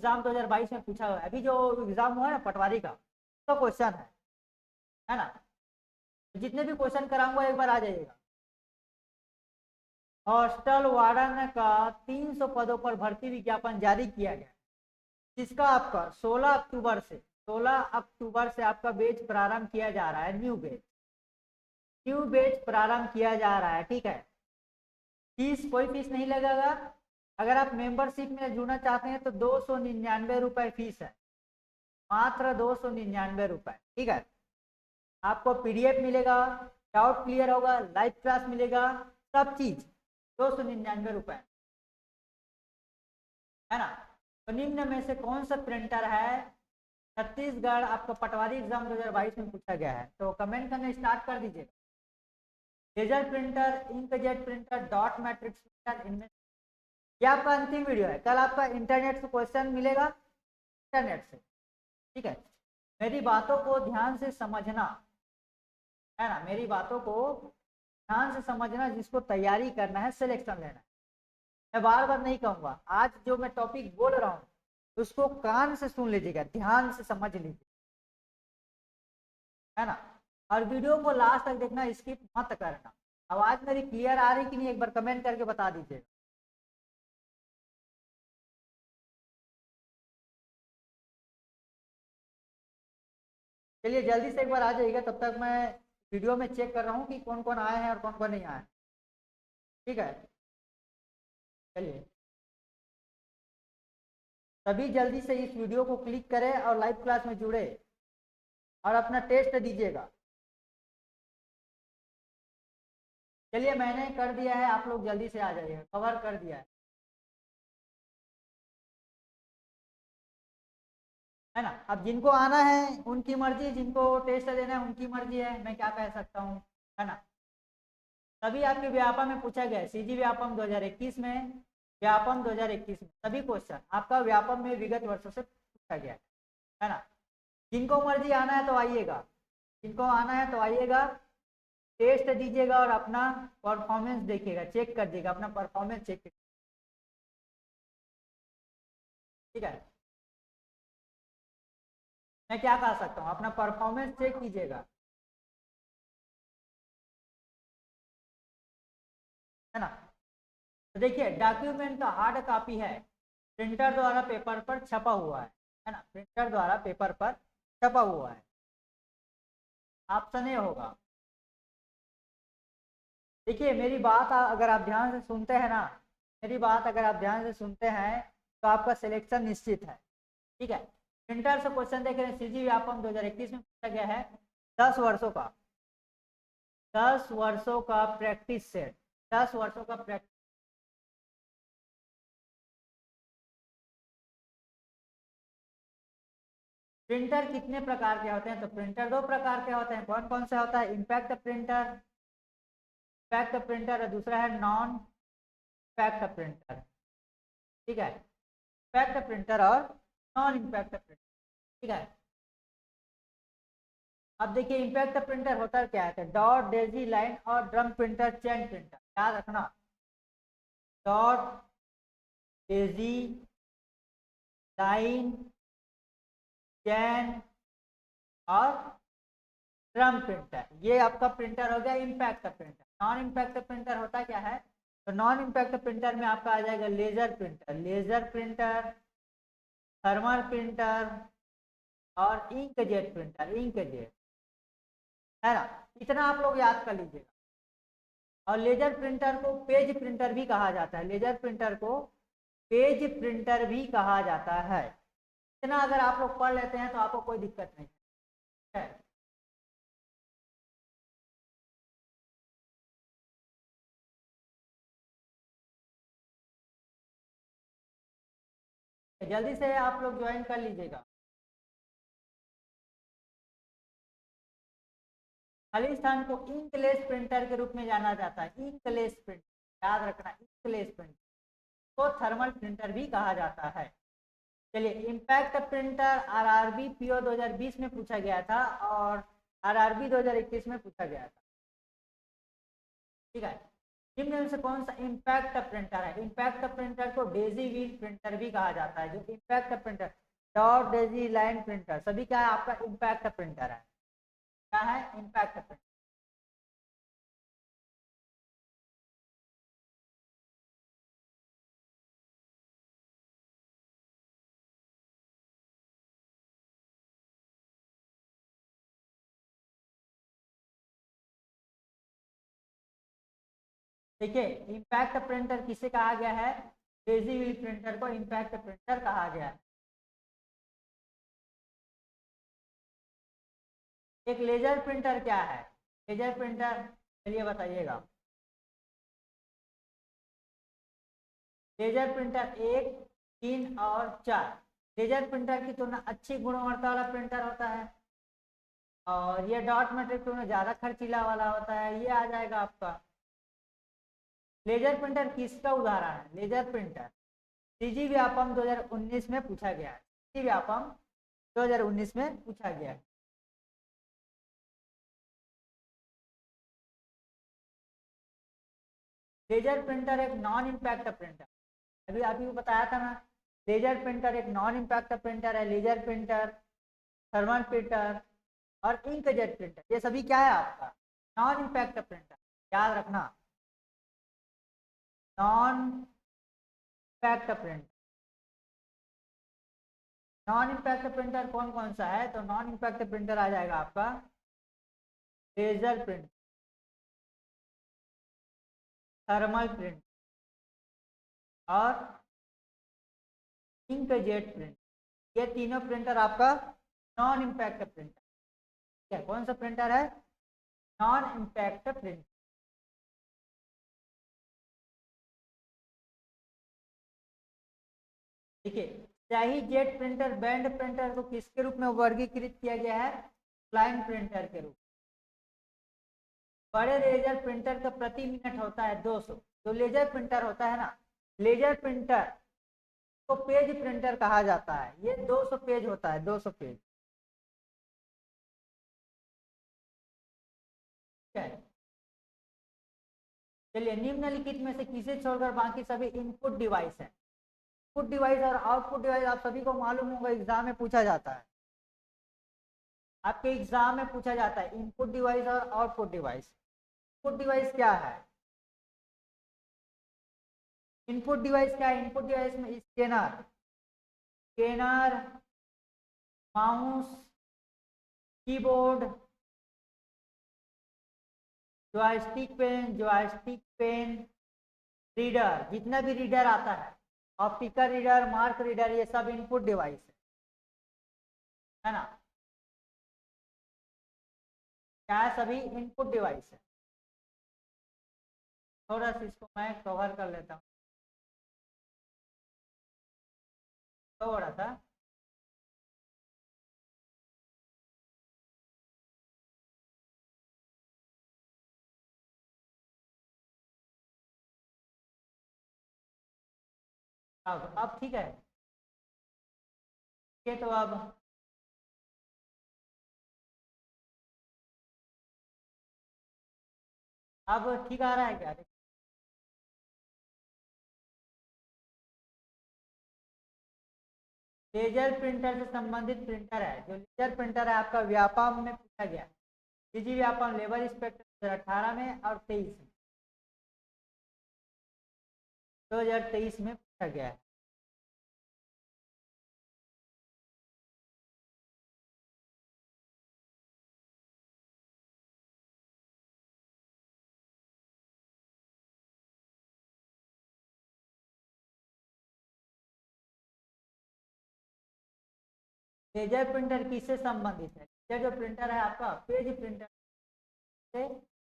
Exam 2022 में पूछा हुआ है। अभी जो एग्जाम हुआ है ना पटवारी का, तो क्वेश्चन है ना। जितने भी क्वेश्चन कराऊंगा एक बार आ जाइएगा। हॉस्टल वार्डन का 300 पदों पर भर्ती विज्ञापन जारी किया गया, जिसका आपका 16 अक्टूबर से आपका बैच प्रारंभ किया जा रहा है। न्यू बैच प्रारंभ किया जा रहा है, ठीक है। फीस, कोई फीस नहीं लगेगा। अगर आप मेंबरशिप में जुड़ना चाहते हैं तो 299 रुपए फीस है, मात्र 299 रुपए, ठीक है। आपको पीडीएफ मिलेगा, डाउट क्लियर होगा, लाइव क्लास मिलेगा, सब चीज 299 रुपए, है ना। तो निम्न में से कौन सा प्रिंटर है छत्तीसगढ़ आपका पटवारी एग्जाम 2022 में पूछा गया है, तो कमेंट करना स्टार्ट कर दीजिए। Laser printer, inkjet printer, dot matrix printer, इनमें ये आपका अंतिम वीडियो है। कल आपका इंटरनेट से क्वेश्चन मिलेगा, इंटरनेट से, ठीक है। मेरी बातों को ध्यान से समझना, है ना, मेरी बातों को ध्यान से समझना। जिसको तैयारी करना है, सिलेक्शन लेना है, मैं बार बार नहीं कहूंगा। आज जो मैं टॉपिक बोल रहा हूँ उसको कान से सुन लीजिएगा, ध्यान से समझ लीजिए, है ना। और वीडियो को लास्ट तक देखना, स्किप मत करना। आवाज मेरी क्लियर आ रही कि नहीं, एक बार कमेंट करके बता दीजिए। चलिए जल्दी से एक बार आ जाइएगा, तब तक मैं वीडियो में चेक कर रहा हूँ कि कौन कौन आए हैं और कौन कौन नहीं आए, ठीक है। चलिए सभी जल्दी से इस वीडियो को क्लिक करें और लाइव क्लास में जुड़े और अपना टेस्ट दीजिएगा। चलिए मैंने कर दिया है, आप लोग जल्दी से आ जाइए, कवर कर दिया है ना। अब जिनको आना है उनकी मर्जी, जिनको टेस्ट देना है उनकी मर्जी है, मैं क्या कह सकता हूँ, है ना। तभी आपके व्यापम में पूछा गया है, सीजी व्यापम 2021 में, व्यापम 2021 में सभी क्वेश्चन आपका व्यापम में विगत वर्षों से पूछा गया है ना। जिनको मर्जी आना है तो आइएगा, जिनको आना है तो आइएगा, टेस्ट दीजिएगा और अपना परफॉर्मेंस देखिएगा, चेक कर दीजिएगा, अपना परफॉर्मेंस चेक, ठीक है। मैं क्या कह सकता हूँ, अपना परफॉर्मेंस चेक कीजिएगा, है ना। तो देखिए डॉक्यूमेंट का हार्ड कॉपी है, प्रिंटर द्वारा पेपर पर छपा हुआ है ना, प्रिंटर द्वारा पेपर पर छपा हुआ है। ऑप्शन ए होगा। देखिए मेरी बात अगर आप ध्यान से सुनते हैं ना, मेरी बात अगर आप ध्यान से सुनते हैं तो आपका सिलेक्शन निश्चित है, ठीक है। प्रिंटर से क्वेश्चन देख रहे हैं, सीजी व्यापम 2021 में पूछा गया है 10 वर्षों का, 10 वर्षों का प्रैक्टिस सेट, 10 वर्षों का प्रैक्टिस। प्रिंटर कितने प्रकार के होते हैं, तो प्रिंटर दो प्रकार के होते हैं। कौन कौन से होता है, इम्पैक्ट प्रिंटर, इम्पैक्ट प्रिंटर, और दूसरा है नॉन इम्पैक्ट प्रिंटर, ठीक है। इम्पैक्ट प्रिंटर और नॉन इम्पैक्ट प्रिंटर, ठीक है। अब देखिए इम्पैक्ट प्रिंटर होता क्या है, डॉट, डेजी, लाइन और ड्रम प्रिंटर, चैन प्रिंटर, याद रखना। डॉट, डेजी, लाइन, चैन और ड्रम प्रिंटर, ये आपका प्रिंटर हो गया impact printer. Non impact printer होता क्या है, तो नॉन इम्पैक्ट प्रिंटर में आपका आ जाएगा laser printer, laser printer, thermal printer और इंकजेट प्रिंटर, इंकजेट, है ना। इतना आप लोग याद कर लीजिएगा। और लेजर प्रिंटर को पेज प्रिंटर भी कहा जाता है, लेजर प्रिंटर को पेज प्रिंटर भी कहा जाता है। इतना अगर आप लोग पढ़ लेते हैं तो आपको कोई दिक्कत नहीं है। जल्दी से आप लोग ज्वाइन कर लीजिएगा। खाली स्थान को इंकलेस प्रिंटर के रूप में जाना जाता है, इंकलेस प्रिंटर, याद रखना, इंकलेस प्रिंटर को थर्मल प्रिंटर भी कहा जाता है। चलिए इम्पैक्ट प्रिंटर आरआरबी पीओ 2020 में पूछा गया था और आरआरबी 2021 में पूछा गया था, ठीक है। निम्न में से कौन सा इम्पैक्ट प्रिंटर है? इम्पैक्ट प्रिंटर को डेजी व्हील प्रिंटर भी कहा जाता है। जो impact printer, dot Daisy line printer, सभी क्या है आपका इम्पैक्ट प्रिंटर है। क्या है? Impact printer. देखिए, इम्पैक्ट प्रिंटर किसे कहा गया है? डेजी व्हील प्रिंटर को इम्पैक्ट प्रिंटर कहा गया है। एक लेजर प्रिंटर क्या है? लेजर प्रिंटर चलिए बताइएगा। लेजर प्रिंटर 1, 3 और 4। लेजर प्रिंटर की तुलना अच्छी गुणवत्ता वाला प्रिंटर होता है और ये डॉट मैट्रिक्स में ज़्यादा खर्चीला वाला होता है। ये आ जाएगा आपका। लेजर प्रिंटर किसका उदाहरण है? लेजर प्रिंटर सीजी व्यापम 2019 में पूछा गया है। सीजी व्यापम 2019 में पूछा गया है। लेजर प्रिंटर एक नॉन इम्पैक्ट प्रिंटर, अभी आपको बताया था ना, लेजर प्रिंटर एक नॉन इम्पैक्ट प्रिंटर है। लेजर प्रिंटर, थर्मल प्रिंटर और इंकजेट प्रिंटर, ये सभी क्या है आपका नॉन इम्पैक्ट प्रिंटर। याद रखना, non impact printer. Non impact printer कौन कौन सा है? तो नॉन इम्पैक्ट प्रिंटर आ जाएगा आपका लेजर प्रिंट, थर्मल प्रिंट और इंकजेट प्रिंट। ये तीनों प्रिंटर आपका नॉन इम्पैक्ट प्रिंटर है। कौन सा प्रिंटर है? Non impact printer. देखिए, शाही जेट प्रिंटर बैंड प्रिंटर को किसके रूप में वर्गीकृत किया गया है? फ्लाइंग प्रिंटर के रूप। बड़े लेजर प्रिंटर का प्रति मिनट होता है 200। जो लेजर प्रिंटर होता है ना, लेजर प्रिंटर को पेज प्रिंटर कहा जाता है। ये 200 पेज होता है, 200 पेज। ठीक है, चलिए, निम्नलिखित में से किसे छोड़कर बाकी सभी इनपुट डिवाइस है? इनपुट डिवाइस और आउटपुट डिवाइस आप सभी को मालूम होगा, एग्जाम में पूछा जाता है। आपके एग्जाम में पूछा जाता है इनपुट डिवाइस और आउटपुट डिवाइस। इनपुट डिवाइस क्या है? इनपुट डिवाइस क्या है? इनपुट डिवाइस में scanner, scanner, mouse, keyboard, joystick pen, reader, जितना भी रीडर आता है, ऑप्टिकल रीडर, मार्क रीडर, ये सब इनपुट डिवाइस है ना। क्या है? सभी इनपुट डिवाइस है। थोड़ा सा इसको मैं कवर कर लेता हूँ, थोड़ा सा। अब ठीक है। ये तो अब ठीक आ रहा है क्या? लेजर प्रिंटर से संबंधित प्रिंटर है। जो लेजर प्रिंटर है आपका व्यापम में पूछा गया, सीजी व्यापम लेबर इंस्पेक्टर 2018 में और 23 में, 2023 में पूछा गया है। लेजर प्रिंटर किससे संबंधित है? लेजर जो प्रिंटर है आपका पेज प्रिंटर से,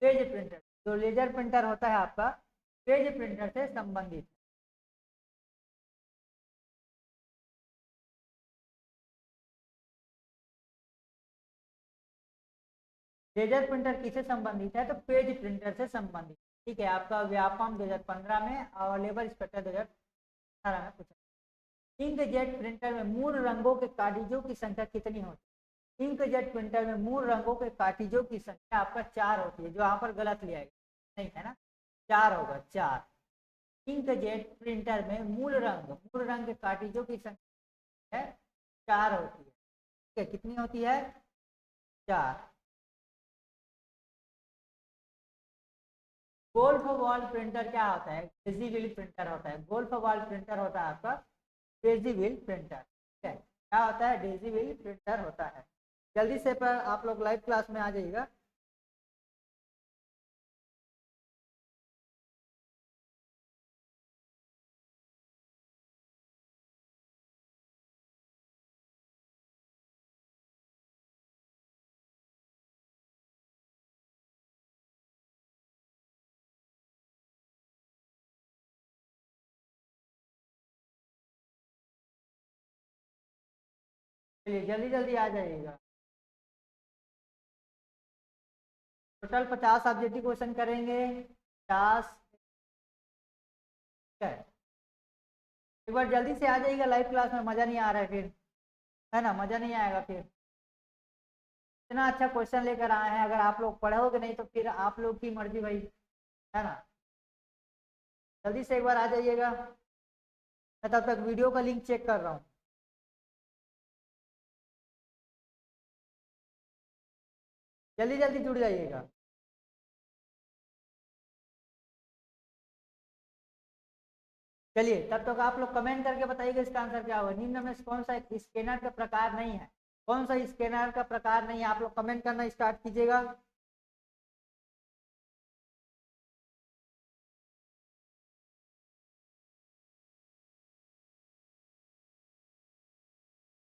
पेज प्रिंटर, जो लेजर प्रिंटर होता है आपका पेज प्रिंटर से संबंधित। लेजर प्रिंटर किससे संबंधित है? तो पेज प्रिंटर से संबंधित। ठीक है, आपका व्यापम 2015 में और लेबर इंस्पेक्टर 2018 में पूछा। इंकजेट प्रिंटर में मूल रंगों के कार्टिजों की संख्या कितनी होती है? इंकजेट प्रिंटर में मूल रंगों के कार्टिजों की संख्या आपका 4 होती है। जो यहाँ पर गलत लिया गया नहीं है ना, 4 होगा, 4। इंकजेट प्रिंटर में मूल रंग कार्टिजों की संख्या है 4 होती है। ठीक है, कितनी होती है? 4। गोल्फ वॉल प्रिंटर क्या होता है? क्रेजी व्हील प्रिंटर होता है। गोल्फ वॉल प्रिंटर होता है आपका क्रेजी व्हील प्रिंटर। ठीक है, क्या होता है? डेजी व्हील प्रिंटर होता है। जल्दी से पर आप लोग लाइव क्लास में आ जाइएगा। चलिए जल्दी जल्दी आ जाइएगा। टोटल 50 ऑब्जेक्टिव क्वेश्चन करेंगे, 50। ठीक है, एक बार जल्दी से आ जाइएगा लाइव क्लास में, मज़ा नहीं आ रहा है फिर, है ना, मज़ा नहीं आएगा फिर। इतना अच्छा क्वेश्चन लेकर आए हैं, अगर आप लोग पढ़ोगे नहीं तो फिर आप लोग की मर्जी भाई, है ना। जल्दी से एक बार आ जाइएगा, मैं तब तक वीडियो का लिंक चेक कर रहा हूँ। जल्दी जल्दी जुड़ जाइएगा। चलिए तब तक आप लोग कमेंट करके बताइएगा इसका आंसर क्या होगा। निम्न में से कौन सा स्कैनर का प्रकार नहीं है? कौन सा स्कैनर का प्रकार नहीं है? आप लोग कमेंट करना स्टार्ट कीजिएगा।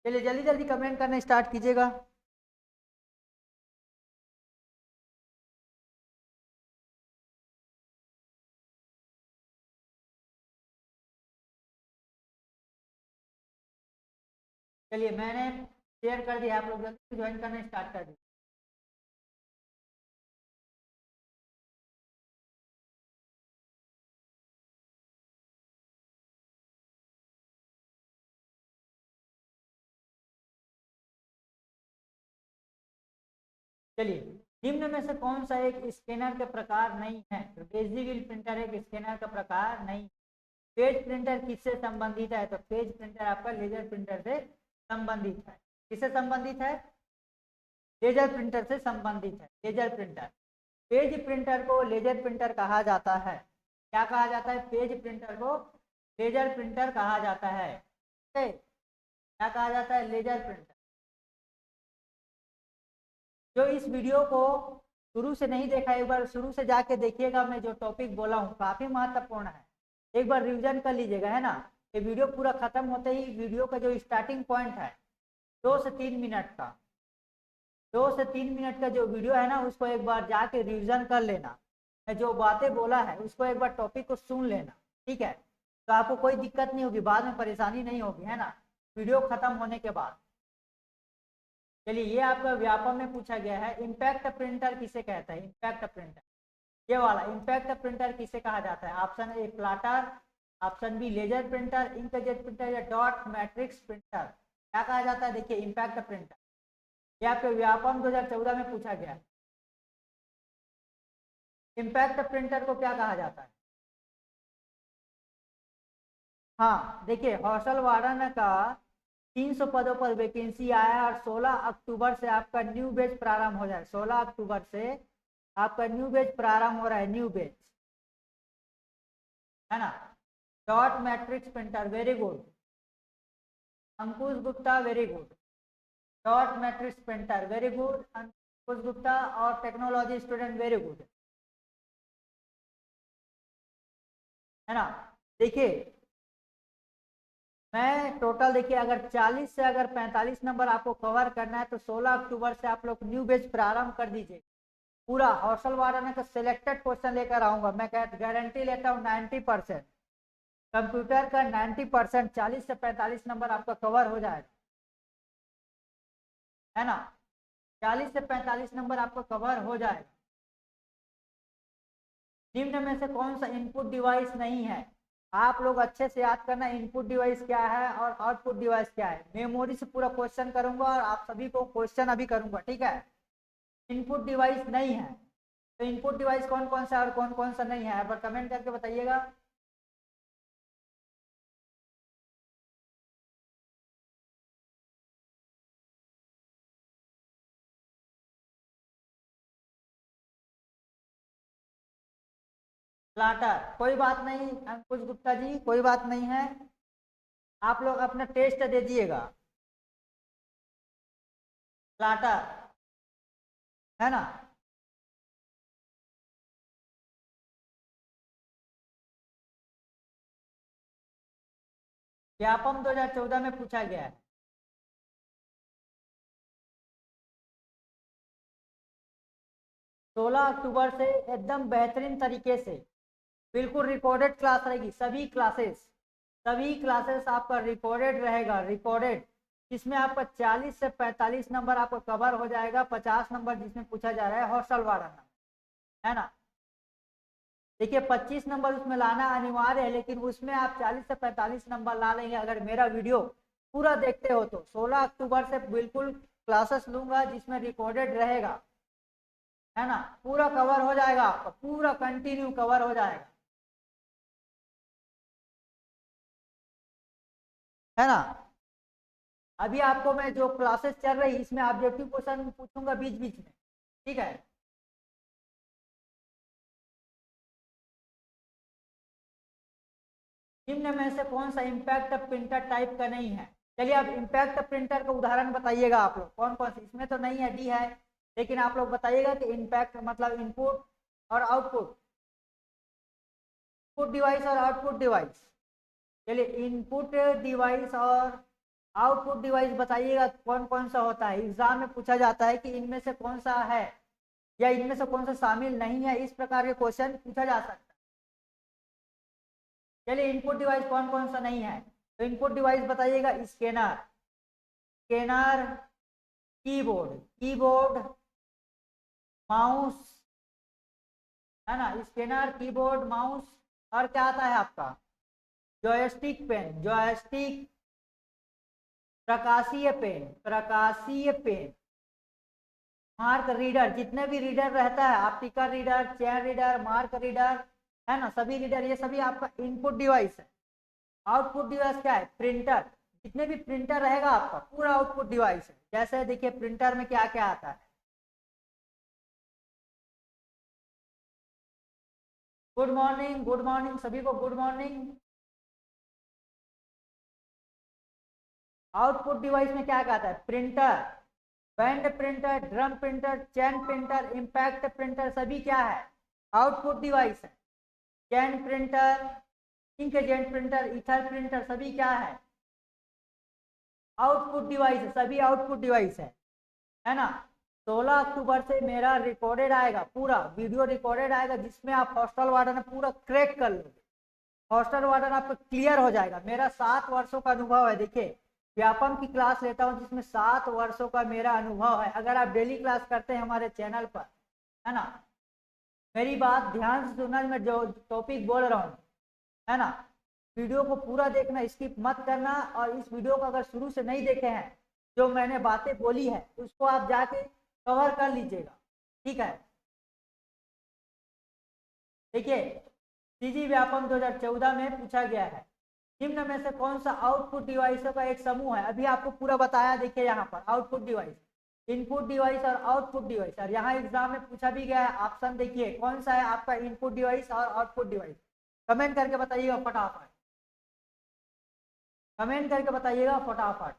चलिए जल्दी जल्दी कमेंट करना स्टार्ट कीजिएगा। चलिए मैंने शेयर कर दिया, आप लोग जल्दी से ज्वाइन करना स्टार्ट कर दीजिए। चलिए, निम्न में से कौन सा एक स्कैनर का प्रकार नहीं है? तो डिजिटल प्रिंटर एक स्कैनर का प्रकार नहीं। पेज प्रिंटर किससे संबंधित है? तो पेज प्रिंटर आपका लेजर प्रिंटर से संबंधित है। किससे संबंधित है? लेजर प्रिंटर से संबंधित है। लेजर प्रिंटर, पेज प्रिंटर को लेजर प्रिंटर कहा जाता है। क्या कहा जाता है? पेज प्रिंटर को लेजर प्रिंटर कहा जाता है। क्या कहा जाता है? Laser printer. जो इस वीडियो को शुरू से नहीं देखा, एक बार शुरू से जाके देखिएगा। मैं जो टॉपिक बोला हूँ काफी महत्वपूर्ण है, एक बार रिवीजन कर लीजिएगा, है ना। ये वीडियो पूरा खत्म होते ही वीडियो का जो स्टार्टिंग पॉइंट है 2 से 3 मिनट का, 2 से 3 मिनट का जो वीडियो है ना, उसको एक बार जाके रिवीजन कर लेना। मैं जो बातें बोला है उसको एक बार टॉपिक को सुन लेना, ठीक है। तो आपको कोई दिक्कत नहीं होगी, बाद में परेशानी नहीं होगी, है ना, वीडियो खत्म होने के बाद। चलिए, ये आपका व्यापक में पूछा गया है, इम्पैक्ट प्रिंटर किसे कहता है? इम्पैक्ट प्रिंटर, ये वाला इम्पैक्ट प्रिंटर किसे कहा जाता है? Option A plotter, option B laser printer, inkjet printer या डॉट मैट्रिक्स प्रिंटर। क्या कहा जाता है? देखिए इम्पैक्ट प्रिंटर, ये आपके व्यापम 2014 में पूछा गया है। इम्पैक्ट प्रिंटर को क्या कहा जाता है? हाँ देखिए, हौसल वार्डन का 300 पदों पर वैकेंसी आया है और 16 अक्टूबर से आपका न्यू बैच प्रारंभ हो जाए। 16 अक्टूबर से आपका न्यू बैच प्रारंभ हो रहा है, न्यू बैच, है ना। Dot matrix printer, very good Ankush Gupta, very good. Dot matrix printer, very good Ankush Gupta. और टेक्नोलॉजी स्टूडेंट, वेरी गुड, है ना। देखिए मैं टोटल, देखिए अगर 40 से अगर 45 नंबर आपको कवर करना है तो 16 अक्टूबर से आप लोग न्यू बैच प्रारंभ कर दीजिए। पूरा हौसल वार्डन का सिलेक्टेड क्वेश्चन लेकर आऊंगा, मैं गारंटी लेता हूँ 90%। कंप्यूटर का 90%, 40 से 45 नंबर आपका कवर हो जाएगा, है ना। 40 से 45 नंबर आपका कवर हो जाएगा। निम्न में से कौन सा इनपुट डिवाइस नहीं है? आप लोग अच्छे से याद करना, इनपुट डिवाइस क्या है और आउटपुट डिवाइस क्या है। मेमोरी से पूरा क्वेश्चन करूंगा और आप सभी को क्वेश्चन अभी करूंगा, ठीक है। इनपुट डिवाइस नहीं है, तो इनपुट डिवाइस कौन कौन सा और कौन कौन सा नहीं है, पर कमेंट करके बताइएगा। प्लाटर, कोई बात नहीं अंकुश गुप्ता जी, कोई बात नहीं है, आप लोग अपना टेस्ट दे दिएगा। प्लाटर है ना। व्यापम 2014 में पूछा गया है। 16 अक्टूबर से एकदम बेहतरीन तरीके से बिल्कुल रिकॉर्डेड क्लास रहेगी, सभी क्लासेस आपका रिकॉर्डेड रहेगा, रिकॉर्डेड, जिसमें आपका 40 से 45 नंबर आपका कवर हो जाएगा, 50 नंबर जिसमें पूछा जा रहा है हॉस्टल वार्डन, है ना। देखिए 25 नंबर उसमें लाना अनिवार्य है, लेकिन उसमें आप 40 से 45 नंबर ला लेंगे अगर मेरा वीडियो पूरा देखते हो तो। 16 अक्टूबर से बिल्कुल क्लासेस लूंगा जिसमें रिकॉर्डेड रहेगा, है ना, पूरा कवर हो जाएगा आपका, पूरा कंटिन्यू कवर हो जाएगा, है ना। अभी आपको मैं जो क्लासेस चल रही इसमें ऑब्जेक्टिव क्वेश्चन पूछूंगा बीच बीच में, ठीक है। निम्न में से कौन सा इम्पैक्ट प्रिंटर टाइप का नहीं है। चलिए अब इम्पैक्ट प्रिंटर का उदाहरण बताइएगा आप लोग, कौन कौन सी, इसमें तो नहीं है, डी है, लेकिन आप लोग बताइएगा कि इम्पैक्ट मतलब इनपुट और आउटपुट, इनपुट डिवाइस और आउटपुट डिवाइस। चलिए इनपुट डिवाइस और आउटपुट डिवाइस बताइएगा कौन कौन सा होता है। एग्जाम में पूछा जाता है कि इनमें से कौन सा है या इनमें से कौन सा शामिल नहीं है, इस प्रकार के क्वेश्चन पूछा जा सकता है। चलिए इनपुट डिवाइस कौन कौन सा नहीं है, तो इनपुट डिवाइस बताइएगा, scanner, scanner, keyboard, keyboard, mouse, है ना, स्कैनर, कीबोर्ड, माउस, और क्या आता है आपका, जॉयस्टिक पेन, जॉयस्टिक, प्रकाशीय पेन, प्रकाशीय पेन, मार्क रीडर, जितने भी रीडर रहता है, optical reader, chair reader, mark reader, है ना, सभी रीडर, ये सभी आपका इनपुट डिवाइस है। आउटपुट डिवाइस क्या है, प्रिंटर, जितने भी प्रिंटर रहेगा आपका पूरा आउटपुट डिवाइस है। जैसे देखिए प्रिंटर में क्या क्या आता है, गुड मॉर्निंग, गुड मॉर्निंग सभी को, गुड मॉर्निंग। आउटपुट डिवाइस में क्या क्या आता है, printer, band printer, drum printer, chain printer, impact printer, सभी क्या है, आउटपुट डिवाइस है। Chain printer, inkjet printer, ether printer, सभी क्या है, आउटपुट डिवाइस है, सभी आउटपुट डिवाइस है ना। 16 अक्टूबर से मेरा रिकॉर्डेड आएगा, पूरा वीडियो रिकॉर्डेड आएगा, जिसमें आप हॉस्टल वार्डन पूरा क्रैक कर लोगे, हॉस्टल वार्डन आपका क्लियर हो जाएगा। मेरा 7 वर्षों का अनुभव है, देखिए व्यापम की क्लास लेता हूँ जिसमें 7 वर्षों का मेरा अनुभव है। अगर आप डेली क्लास करते हैं हमारे चैनल पर, है ना, मेरी बात ध्यान से सुनना, मैं जो टॉपिक बोल रहा हूँ, है ना, वीडियो को पूरा देखना, स्किप मत करना। और इस वीडियो को अगर शुरू से नहीं देखे हैं, जो मैंने बातें बोली है उसको आप जाके कवर कर लीजिएगा, ठीक है। देखिए सीजी व्यापम 2014 में पूछा गया है, निम्न में से कौन सा आउटपुट डिवाइसों का एक समूह है। अभी आपको पूरा बताया, देखिए यहाँ पर आउटपुट डिवाइस, इनपुट डिवाइस और आउटपुट डिवाइस, और यहाँ एग्जाम में पूछा भी गया है ऑप्शन, देखिए कौन सा है आपका इनपुट डिवाइस और आउटपुट डिवाइस। कमेंट करके बताइएगा फटाफट, कमेंट करके बताइएगा फटाफट।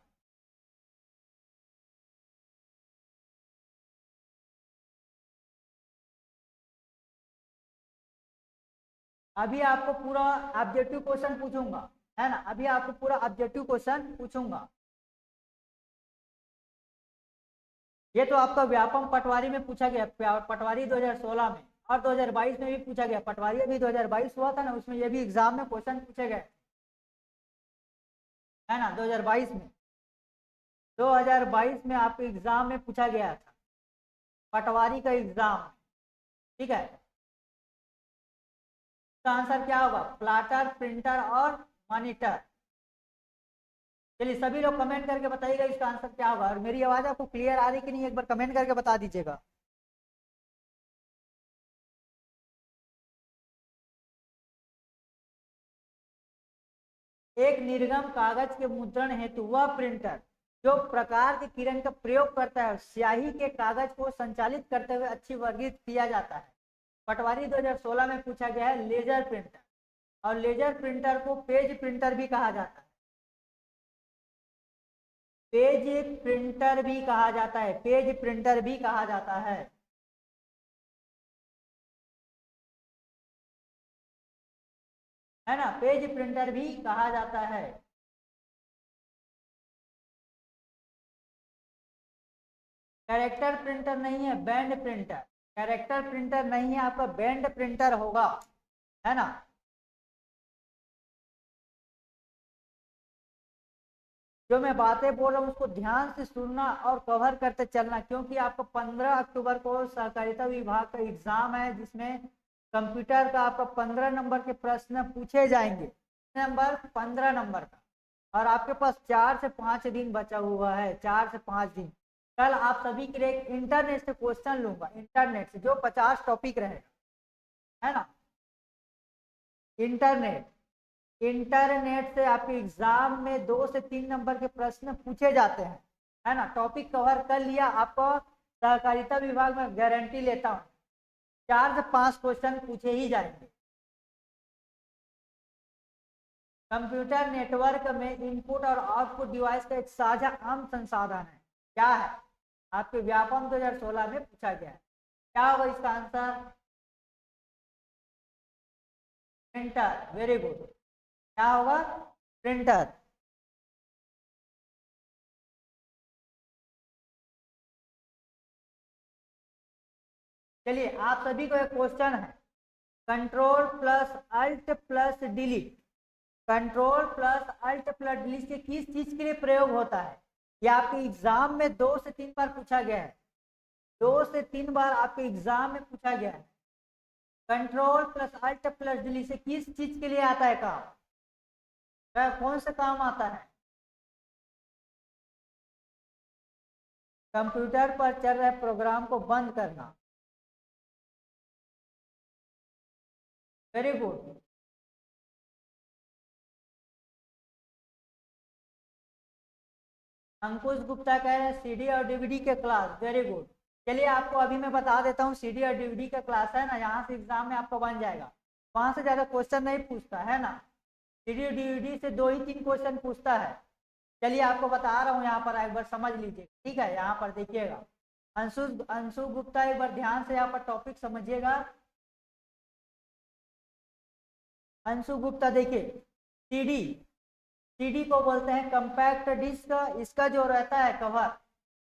अभी आपको पूरा ऑब्जेक्टिव क्वेश्चन पूछूंगा, है ना, अभी आपको पूरा ऑब्जेक्टिव क्वेश्चन पूछूंगा। ये तो आपका व्यापम पटवारी में पूछा गया, पटवारी 2016 में, और 2022 में भी पूछा गया। पटवारी अभी 2022 हुआ था ना, उसमें ये भी एग्जाम में क्वेश्चन पूछे गए, है ना, 2022 में, 2022 में आपके एग्जाम में पूछा गया था, पटवारी का एग्जाम, ठीक है। इसका आंसर क्या होगा, प्लाटर, प्रिंटर और मॉनिटर। चलिए सभी लोग कमेंट करके बताइएगा इसका आंसर क्या होगा। और मेरी आवाज आपको क्लियर आ रही कि नहीं, एक बार कमेंट करके बता दीजिएगा। एक निर्गम कागज के मुद्रण हेतु वह प्रिंटर जो प्रकार के किरण का प्रयोग करता है स्याही के कागज को संचालित करते हुए अच्छी वर्गीकृत किया जाता है। पटवारी 2016 में पूछा गया है लेजर प्रिंटर, और लेजर प्रिंटर को पेज प्रिंटर भी कहा जाता है। पेज प्रिंटर भी कहा जाता है, पेज प्रिंटर भी कहा जाता है। है ना, पेज प्रिंटर भी कहा जाता है। कैरेक्टर प्रिंटर नहीं है, बैंड प्रिंटर। कैरेक्टर प्रिंटर नहीं है आपका, बैंड प्रिंटर होगा, है ना। जो मैं बातें बोल रहा हूँ उसको ध्यान से सुनना और कवर करते चलना, क्योंकि आपको 15 अक्टूबर को सहकारिता विभाग का एग्जाम है जिसमें कंप्यूटर का आपका 15 नंबर के प्रश्न पूछे जाएंगे, नंबर 15 नंबर का, और आपके पास 4 से 5 दिन बचा हुआ है, 4 से 5 दिन। कल आप सभी के लिए इंटरनेट से क्वेश्चन लूंगा, इंटरनेट से जो 50 टॉपिक रहेगा, है ना। इंटरनेट से आपके एग्जाम में 2 से 3 नंबर के प्रश्न पूछे जाते हैं, है ना। टॉपिक कवर कर लिया आपको सहकारिता विभाग में गारंटी लेता हूँ 4 से 5 क्वेश्चन पूछे ही जाएंगे। कंप्यूटर नेटवर्क में इनपुट और आउटपुट डिवाइस का एक साझा आम संसाधन है, क्या है? आपके व्यापम 2016 में पूछा गया है। क्या होगा इसका आंसर? प्रिंटर। Very good. क्या होगा? प्रिंटर। चलिए आप सभी को एक क्वेश्चन है, control plus alt plus delete, control plus alt plus delete से किस चीज के लिए प्रयोग होता है? ये आपके एग्जाम में 2 से 3 बार पूछा गया है, 2 से 3 बार आपके एग्जाम में पूछा गया है। Control plus alt plus delete से किस चीज के लिए आता है काम? कौन सा काम आता है? कंप्यूटर पर चल रहे प्रोग्राम को बंद करना। Very good. अंकुश गुप्ता कह रहे हैं सीडी और डीवीडी के क्लास। Very good. चलिए आपको अभी मैं बता देता हूँ, सीडी और डीवीडी का क्लास है ना, यहाँ से एग्जाम में आपको बन जाएगा, वहां से ज्यादा क्वेश्चन नहीं पूछता है ना, सीडी और डीवीडी से 2 ही 3 क्वेश्चन पूछता है। चलिए आपको बता रहा हूँ, यहाँ पर एक बार समझ लीजिए, ठीक है। यहाँ पर देखिएगा, अंशु गुप्ता एक बार ध्यान से यहाँ पर टॉपिक समझिएगा। अंशु गुप्ता देखिए, सीडी, सीडी को बोलते हैं कंपैक्ट डिस्क, इसका जो रहता है कवर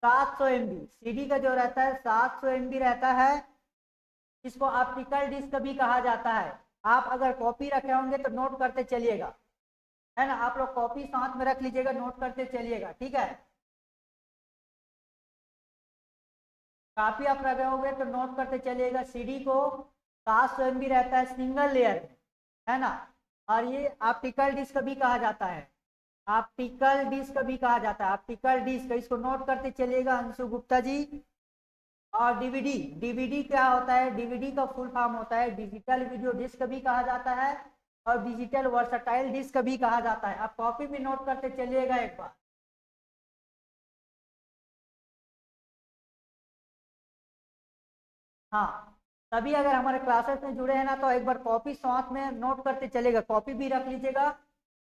700 MB, सीडी का जो रहता है 700 MB रहता है। इसको ऑप्टिकल डिस्क भी कहा जाता है। आप अगर कॉपी रखे होंगे तो नोट करते चलिएगा, है ना, आप लोग कॉपी साथ में रख लीजिएगा, नोट करते चलिएगा, ठीक है। कॉपी आप रखे होंगे तो नोट करते चलिएगा। सीडी को 700 MB रहता है सिंगल लेयर में, है ना, और ये ऑप्टिकल डिस्क भी कहा जाता है, ऑप्टिकल डिस्क भी कहा जाता है, ऑप्टिकल डिस्क, इसको नोट करते चलिएगा अंशु गुप्ता जी। और डीवीडी, डीवीडी क्या होता है? डीवीडी का फुल फॉर्म होता है डिजिटल वीडियो डिस्क भी कहा जाता है, और डिजिटल वर्सटाइल डिस्क भी कहा जाता है। आप कॉपी में नोट करते चलिएगा एक बार। हाँ, तभी अगर हमारे क्लासेस में जुड़े हैं ना तो एक बार कॉपी साथ में नोट करते चलेगा, कॉपी भी रख लीजिएगा,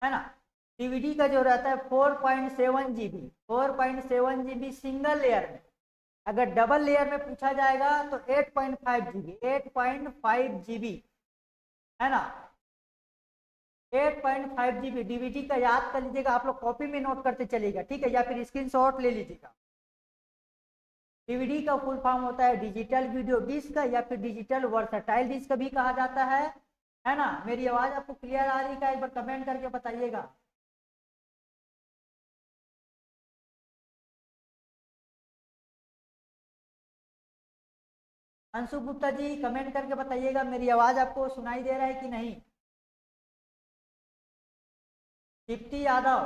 है ना। डीवीडी का जो रहता है 4.7 GB, 4.7 GB सिंगल लेयर में, अगर डबल लेयर में पूछा जाएगा तो 8.5 GB, 8.5 GB, है ना, 8.5 GB डीवीडी का याद कर लीजिएगा। आप लोग कॉपी में नोट करते चलिएगा, ठीक है, या फिर स्क्रीनशॉट ले लीजिएगा। डीवीडी का फुल फॉर्म होता है डिजिटल वीडियो डिस्क, या फिर डिजिटल वर्सटाइल डिस्क भी कहा जाता है ना। मेरी आवाज आपको क्लियर आ रही है? एक बार कमेंट करके बताइएगा। अंशु गुप्ता जी कमेंट करके बताइएगा, मेरी आवाज आपको सुनाई दे रहा है कि नहीं? दीप्ति यादव,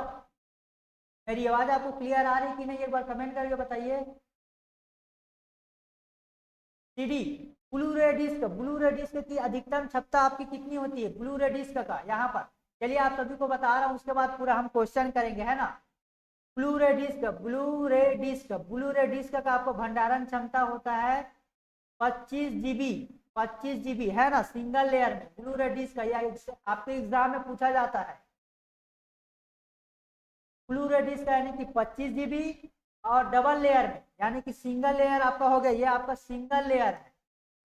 मेरी आवाज आपको क्लियर आ रही कि नहीं, एक बार कमेंट करके बताइए। सीडी, ब्लू रे डिस्क, ब्लू रे डिस्क की अधिकतम क्षमता आपकी कितनी होती है? ब्लू रे डिस्क का यहाँ पर चलिए आप सभी को बता रहा हूँ, उसके बाद पूरा हम क्वेश्चन करेंगे, है ना। ब्लू रे डिस्क का आपको भंडारण क्षमता होता है 25 जीबी, है ना, सिंगल लेयर में। ब्लू रे डिस्क का या आपके एग्जाम में पूछा जाता है। ब्लू रे डिस्क का यानी कि 25 जीबी और डबल लेयर में, यानी कि सिंगल लेयर आपका हो गया, ये आपका सिंगल लेयर है।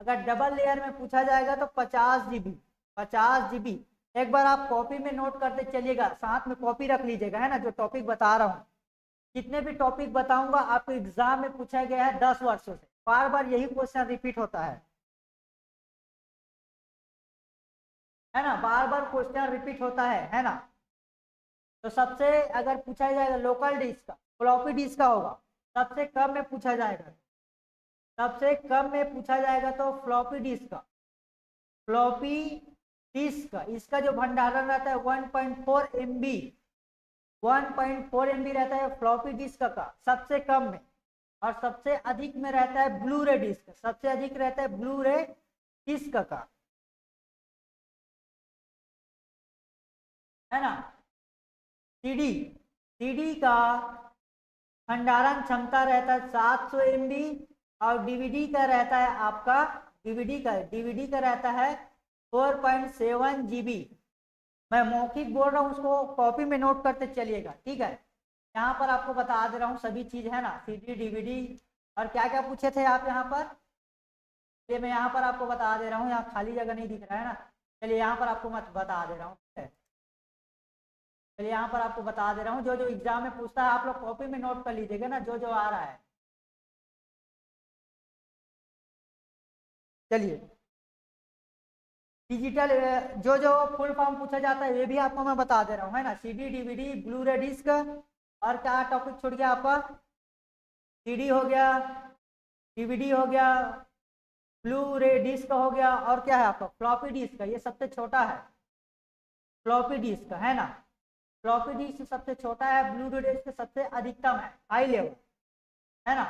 अगर डबल लेयर में पूछा जाएगा तो 50 जीबी। एक बार आप कॉपी में नोट करते चलिएगा, साथ में कॉपी रख लीजिएगा, है ना, जो टॉपिक बता रहा हूँ। जितने भी टॉपिक बताऊंगा आपको एग्जाम में पूछा गया है 10 वर्षों से, बार बार यही क्वेश्चन रिपीट होता है ना, बार बार क्वेश्चन रिपीट होता है ना। तो सबसे अगर पूछा जाएगा लोकल डिस्क का, फ्लॉपी डिस्क का होगा, सबसे कम में पूछा जाएगा, सबसे कम में पूछा जाएगा तो फ्लॉपी डिस्क का। फ्लॉपी डिस्क का इसका जो भंडारण रहता है 1.4 MB, 1.4 MB रहता है फ्लॉपी डिस्क का सबसे कम में। और सबसे अधिक में रहता है ब्लू रे डिस्क, सबसे अधिक रहता है ब्लू रे डिस्क का, है ना। सीडी का भंडारण क्षमता रहता है 700 MB और डीवीडी का रहता है आपका, डीवीडी का रहता है 4.7 GB। मैं मौखिक बोल रहा हूँ, उसको कॉपी में नोट करते चलिएगा, ठीक है। यहाँ पर आपको बता दे रहा हूँ सभी चीज, है ना, सीडी डीवीडी और क्या क्या पूछे थे आप यहाँ पर। चलिए मैं यहाँ पर आपको बता दे रहा हूँ, यहाँ खाली जगह नहीं दिख रहा है ना। चलिए यहाँ पर आपको मत बता दे रहा हूँ, ठीक है। चलिए यहाँ पर आपको बता दे रहा हूँ, जो जो एग्जाम में पूछता है आप लोग कॉपी में नोट कर लीजिएगा ना, जो जो आ रहा है। चलिए डिजिटल, जो जो फुल फॉर्म पूछा जाता है ये भी आपको मैं बता दे रहा हूँ, है ना। सीडी डीवीडी ब्लू रे डिस्क, और क्या टॉपिक छूट गया आपका, सीडी हो गया, डीवीडी हो गया, ब्लू रे डिस्क हो गया, और क्या है आपका फ्लॉपी डिस्क, ये सबसे छोटा है फ्लॉपी डिस्क, है ना। फ्लॉपी डिस्क सबसे छोटा है, ब्लू रे डिस्क सबसे अधिकतम है, हाई लेवल, है ना।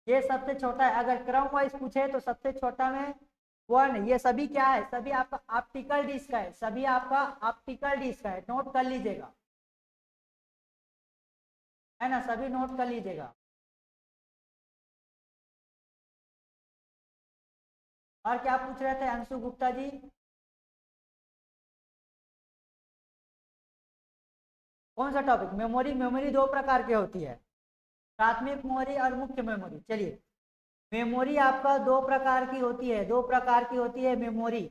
ये सबसे छोटा है, अगर क्रम वाइज पूछे तो सबसे छोटा में 1। ये सभी क्या है, सभी आपका ऑप्टिकल डिस्क है, सभी आपका ऑप्टिकल डिस्क है, नोट कर लीजिएगा, है ना, सभी नोट कर लीजिएगा। और क्या पूछ रहे थे अंशु गुप्ता जी। कौन सा टॉपिक, मेमोरी दो प्रकार की होती है, प्राथमिक मेमोरी और मुख्य मेमोरी। चलिए मेमोरी आपका दो प्रकार की होती है, दो प्रकार की होती है मेमोरी,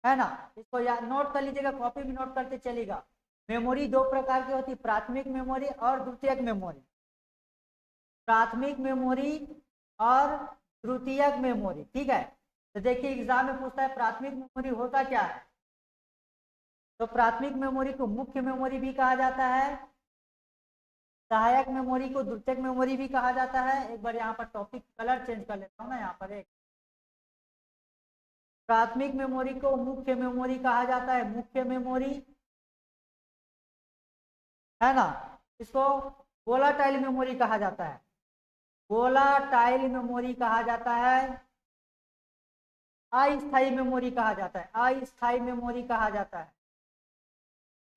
है ना। इसको नोट कर लीजिएगा, कॉपी में नोट करते चलेगा। मेमोरी दो प्रकार की होती है, प्राथमिक मेमोरी और द्वितीयक मेमोरी। प्राथमिक मेमोरी और द्वितीयक मेमोरी, ठीक है। तो देखिए एग्जाम में पूछता है प्राथमिक मेमोरी होता क्या है, तो प्राथमिक मेमोरी को मुख्य मेमोरी भी कहा जाता है, सहायक मेमोरी को द्वितीयक मेमोरी भी कहा जाता है। एक बार यहाँ पर टॉपिक कलर चेंज कर लेता हूँ ना, यहाँ पर एक, प्राथमिक मेमोरी को मुख्य मेमोरी कहा जाता है, मुख्य मेमोरी, है ना। इसको वोलाटाइल मेमोरी कहा जाता है, वोलाटाइल मेमोरी कहा जाता है, अस्थायी मेमोरी कहा जाता है, अस्थायी मेमोरी कहा जाता है,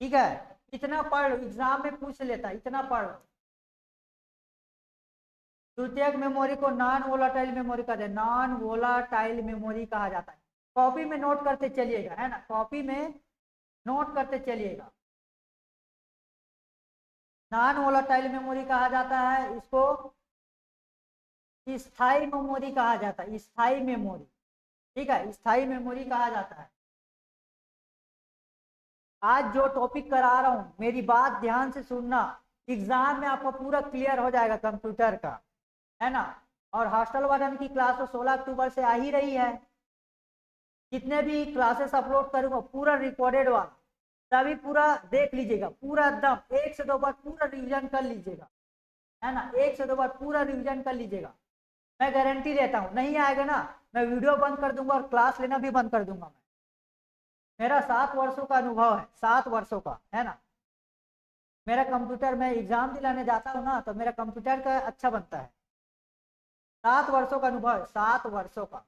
ठीक है। इतना पढ़ लो, एग्जाम में पूछ लेता है, इतना पढ़ लो। द्वितीयक मेमोरी को नॉन वोलाटाइल मेमोरी कहते हैं, नॉन वोलाटाइल मेमोरी कहा जाता है। कॉपी में नोट करते चलिएगा, है ना, कॉपी में नोट करते चलिएगा। नॉन वोलाटाइल मेमोरी कहा जाता है, इसको स्थायी मेमोरी कहा जाता है, स्थायी मेमोरी, ठीक है, स्थायी मेमोरी कहा जाता है। आज जो टॉपिक करा रहा हूं मेरी बात ध्यान से सुनना, एग्जाम में आपको पूरा क्लियर हो जाएगा कंप्यूटर का, है ना। और हॉस्टल वार्डन की क्लास तो 16 अक्टूबर से आ ही रही है, जितने भी क्लासेस अपलोड करूंगा पूरा रिकॉर्डेड वाला, तभी पूरा देख लीजिएगा, पूरा एकदम 1 से 2 बार पूरा रिवीजन कर लीजिएगा, है ना, 1 से 2 बार पूरा रिवीजन कर लीजिएगा। मैं गारंटी देता हूँ नहीं आएगा ना, मैं वीडियो बंद कर दूंगा और क्लास लेना भी बंद कर दूंगा। मैं, मेरा 7 वर्षों का अनुभव है, 7 वर्षों का, है ना। मेरा कंप्यूटर, मैं एग्जाम दिलाने जाता हूँ ना तो मेरा कंप्यूटर का अच्छा बनता है। 7 वर्षों का अनुभव है, 7 वर्षों का।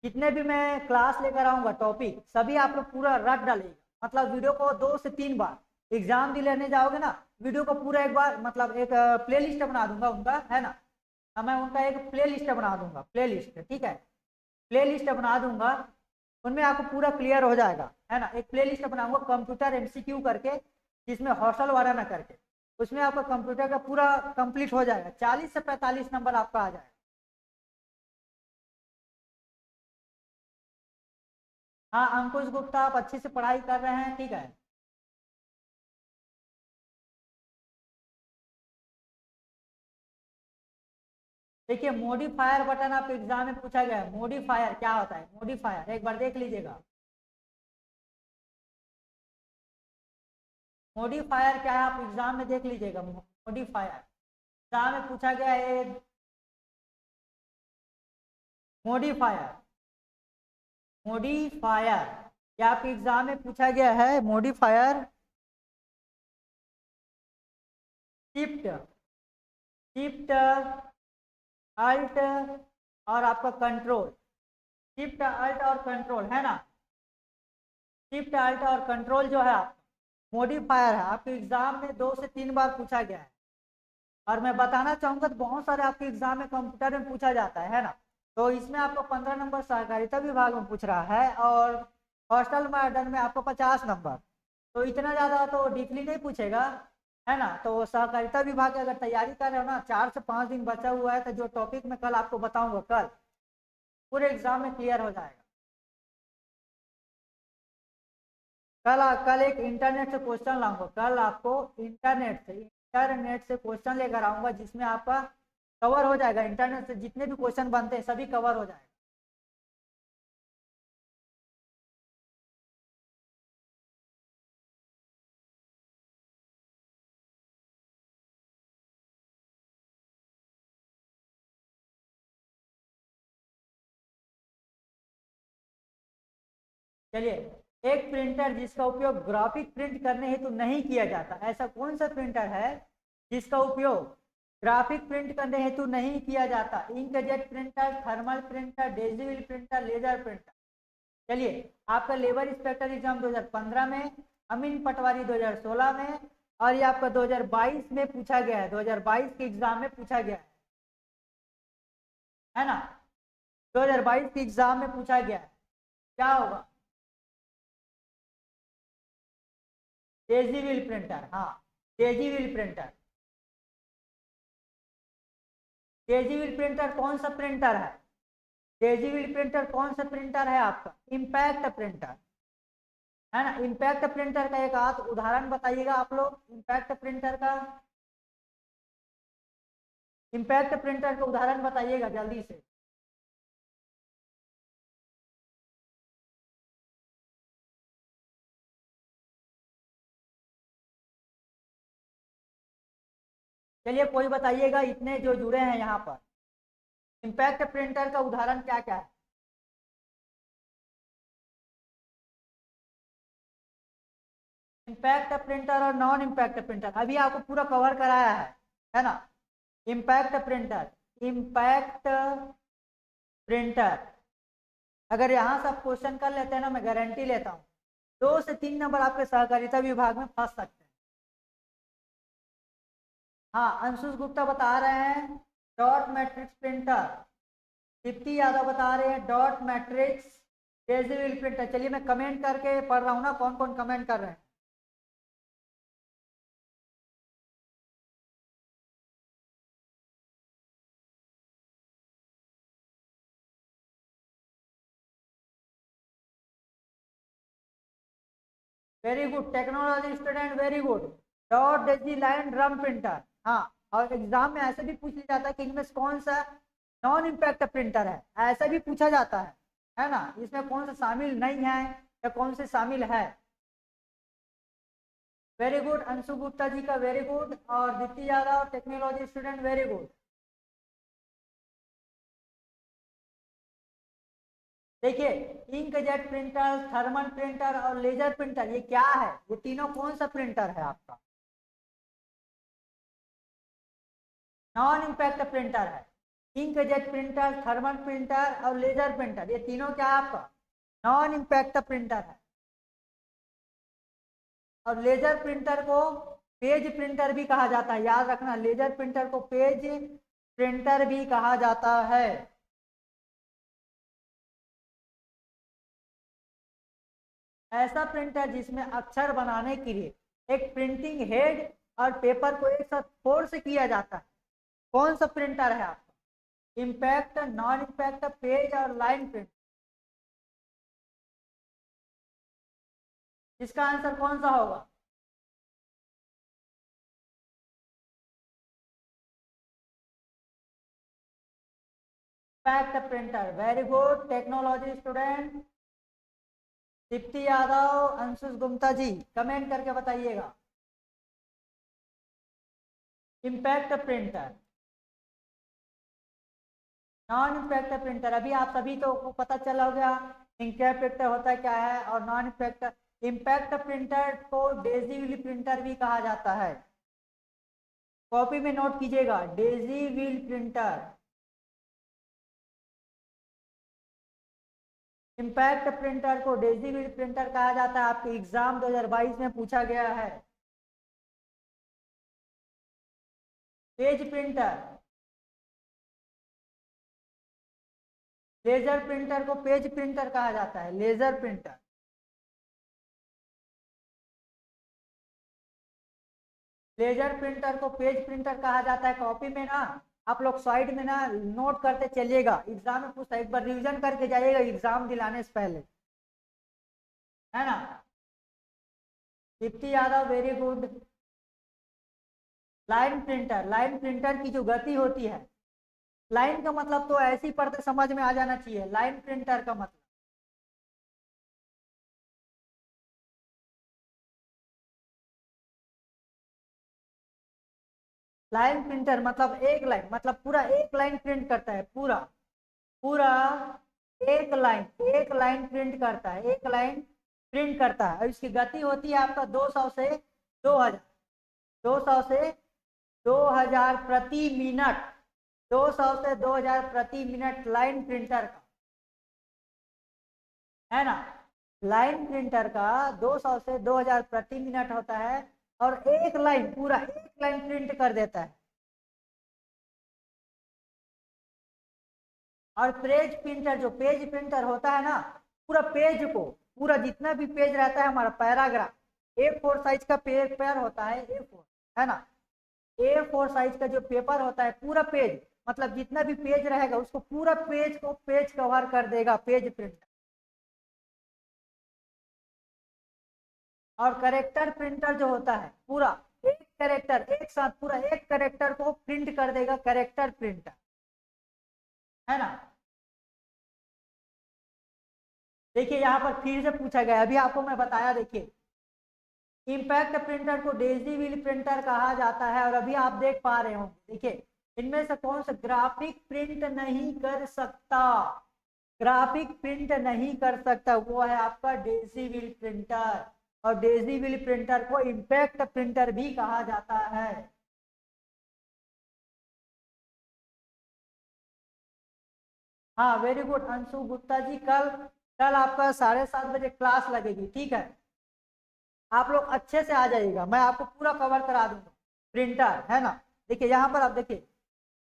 जितने भी मैं क्लास लेकर आऊँगा टॉपिक सभी आप लोग पूरा रट डालेगा, मतलब वीडियो को 2 से 3 बार एग्जाम दिलाने जाओगे ना, वीडियो को पूरा एक बार मतलब एक प्ले लिस्ट बना दूंगा उनका, है ना, मैं उनका एक प्ले लिस्ट बना दूंगा, प्ले लिस्ट, ठीक है, प्ले लिस्ट बना दूंगा, उनमें आपको पूरा क्लियर हो जाएगा, है ना। एक प्ले लिस्ट बनाऊंगा कंप्यूटर MCQ करके, जिसमें हौसल वाला ना करके, उसमें आपका कंप्यूटर का पूरा कंप्लीट हो जाएगा, 40 से 45 नंबर आपका आ जाएगा। हाँ अंकुश गुप्ता, आप अच्छे से पढ़ाई कर रहे हैं, ठीक है। देखिए मॉडिफायर बटन आपके एग्जाम में पूछा गया है, मॉडिफायर क्या होता है, मॉडिफायर एक बार देख लीजिएगा। मॉडिफायर क्या है आप एग्जाम में देख लीजिएगा, मॉडिफायर एग्जाम में पूछा गया है, मॉडिफायर, मॉडिफायर क्या आपके एग्जाम में पूछा गया है, मॉडिफायर शिफ्ट, शिफ्ट अल्ट और आपका कंट्रोल, शिफ्ट अल्ट और कंट्रोल, है ना, शिफ्ट अल्ट और कंट्रोल जो है मॉडिफायर है, आपके एग्जाम में 2 से 3 बार पूछा गया है। और मैं बताना चाहूंगा तो बहुत सारे आपके एग्जाम में कंप्यूटर में पूछा जाता है ना, तो इसमें आपको 15 नंबर सहकारिता विभाग में पूछ रहा है और हॉस्टल मॉडर्न में आपको 50 नंबर, तो इतना ज़्यादा तो डीपली नहीं पूछेगा, है ना। तो सहकारिता विभाग की अगर तैयारी कर रहे हो ना, 4 से 5 दिन बचा हुआ है, तो जो टॉपिक मैं कल आपको बताऊंगा कल पूरे एग्जाम में क्लियर हो जाएगा। कल एक इंटरनेट से क्वेश्चन लाऊंगा, कल आपको इंटरनेट से क्वेश्चन लेकर आऊंगा, जिसमें आपका कवर हो जाएगा, इंटरनेट से जितने भी क्वेश्चन बनते हैं सभी कवर हो जाएगा। चलिए, एक प्रिंटर जिसका उपयोग ग्राफिक प्रिंट करने हेतु नहीं किया जाता, ऐसा कौन सा प्रिंटर है जिसका उपयोग ग्राफिक प्रिंट करने हेतु नहीं किया जाता, इंकजेट प्रिंटर, थर्मल प्रिंटर, डेजिबल प्रिंटर, लेजर प्रिंटर। चलिए, आपका लेबर इंस्पेक्टर एग्जाम 2015 में, अमीन पटवारी 2016 में, और ये आपका 2022 में पूछा गया है, 2022 के एग्जाम में पूछा गया है ना, 2022 के एग्जाम में पूछा गया है, क्या होगा, डेजी व्हील प्रिंटर, हाँ Daisy wheel printer. Daisy wheel printer कौन सा प्रिंटर है, डेजी व्हील प्रिंटर कौन सा प्रिंटर है आपका, इम्पैक्ट प्रिंटर, है ना। इम्पैक्ट प्रिंटर का एक आध उदाहरण बताइएगा आप लोग, इम्पैक्ट प्रिंटर का, इम्पैक्ट प्रिंटर का उदाहरण बताइएगा जल्दी से। चलिए कोई बताइएगा, इतने जो जुड़े हैं यहाँ पर, इम्पैक्ट प्रिंटर का उदाहरण क्या क्या है। इम्पैक्ट प्रिंटर और नॉन इम्पैक्ट प्रिंटर अभी आपको पूरा कवर कराया है ना। इम्पैक्ट प्रिंटर, इम्पैक्ट प्रिंटर अगर यहाँ से आप क्वेश्चन कर लेते हैं ना, मैं गारंटी लेता हूँ 2 से 3 नंबर आपके सहकारिता विभाग में फंस सकते हैं। हाँ अंशुष गुप्ता बता रहे हैं dot matrix printer, Deepti Yadav बता रहे हैं डॉट मैट्रिक्स डेजिबल प्रिंटर। चलिए मैं कमेंट करके पढ़ रहा हूँ ना, कौन कौन कमेंट कर रहे हैं। Very good technology student, very good. Dot Daisy line drum printer, हाँ, और एग्जाम में ऐसे भी पूछ लिया जाता है कि इनमें से कौन सा नॉन इम्पैक्ट प्रिंटर है, ऐसा भी पूछा जाता है ना, इसमें कौन सा शामिल नहीं है या कौन से शामिल है। वेरी गुड अंशु गुप्ता जी का वेरी गुड, और Deepti Yadav technology student very good. देखिए इंकजेट प्रिंटर, थर्मल प्रिंटर और लेजर प्रिंटर ये क्या है, ये तीनों कौन सा प्रिंटर है आपका, नॉन इम्पैक्ट प्रिंटर है। इंकजेट प्रिंटर, थर्मल प्रिंटर और लेजर प्रिंटर, ये तीनों क्या है आपका नॉन इम्पैक्ट प्रिंटर है। और लेजर प्रिंटर को पेज प्रिंटर भी कहा जाता है, याद रखना, लेजर प्रिंटर को पेज प्रिंटर भी कहा जाता है। ऐसा प्रिंटर जिसमें अक्षर बनाने के लिए एक प्रिंटिंग हेड और पेपर को एक साथ फोर्स किया जाता है, कौन सा प्रिंटर है आपका, इम्पैक्ट, नॉन इम्पैक्ट, पेज और लाइन प्रिंट। इसका आंसर कौन सा होगा? Impact printer, very good technology student. Deepti Yadav, Anshush Gupta ji comment करके बताइएगा। Impact printer, non impact printer, अभी आप सभी तो को पता चला होगा इंकजेट प्रिंटर होता क्या है और नॉन इम्पैक्ट। इम्पैक्ट प्रिंटर को डेजी व्हील प्रिंटर भी कहा जाता है, कॉपी में नोट कीजिएगा, Daisy wheel printer. Impact printer को डेजी व्हील प्रिंटर कहा जाता है, आपके एग्जाम 2022 में पूछा गया है। पेज प्रिंटर, लेजर प्रिंटर को पेज प्रिंटर कहा जाता है, लेजर प्रिंटर। लेजर प्रिंटर को पेज प्रिंटर कहा जाता है, कॉपी में ना आप लोग साइड में ना नोट करते चलिएगा, एग्जाम में पूछता है, एक बार रिवीजन करके जाइएगा एग्जाम दिलाने से पहले, है ना। Deepti Yadav very good. Line printer, line printer की जो गति होती है, लाइन का मतलब तो ऐसे ही पढ़ते समझ में आ जाना चाहिए, लाइन प्रिंटर का मतलब लाइन प्रिंटर मतलब एक लाइन, मतलब पूरा एक लाइन प्रिंट करता है, पूरा पूरा एक लाइन प्रिंट करता है, एक लाइन प्रिंट करता है। और इसकी गति होती है आपका 200 से 2000, 200 से 2000 प्रति मिनट, 200 से 2000 प्रति मिनट लाइन प्रिंटर का, है ना। लाइन प्रिंटर का 200 से 2000 प्रति मिनट होता है और एक लाइन, पूरा एक लाइन प्रिंट कर देता है। और पेज प्रिंटर, जो पेज प्रिंटर होता है ना, पूरा पेज को, पूरा जितना भी पेज रहता है हमारा पैराग्राफ, A4 साइज का पेपर होता है, A4, है ना, A4 साइज का जो पेपर होता है, पूरा पेज, मतलब जितना भी पेज रहेगा उसको पूरा पेज को पेज कवर कर देगा पेज प्रिंटर। और करेक्टर प्रिंटर जो होता है, पूरा एक करेक्टर, एक साथ पूरा एक करेक्टर को प्रिंट कर देगा करेक्टर प्रिंटर, है ना। देखिए यहाँ पर फिर से पूछा गया, अभी आपको मैं बताया, देखिए इम्पैक्ट प्रिंटर को डेजी व्हील प्रिंटर कहा जाता है। और अभी आप देख पा रहे हो, देखिए इनमें से कौन सा ग्राफिक प्रिंट नहीं कर सकता, ग्राफिक प्रिंट नहीं कर सकता, वो है आपका डेजी व्हील प्रिंटर। और डेजी व्हील प्रिंटर को इम्पैक्ट प्रिंटर भी कहा जाता है। हाँ वेरी गुड अंशु गुप्ता जी, कल कल आपका 7:30 बजे क्लास लगेगी, ठीक है, आप लोग अच्छे से आ जाइएगा, मैं आपको पूरा कवर करा दूंगा प्रिंटर, है ना। देखिए यहाँ पर आप देखिए,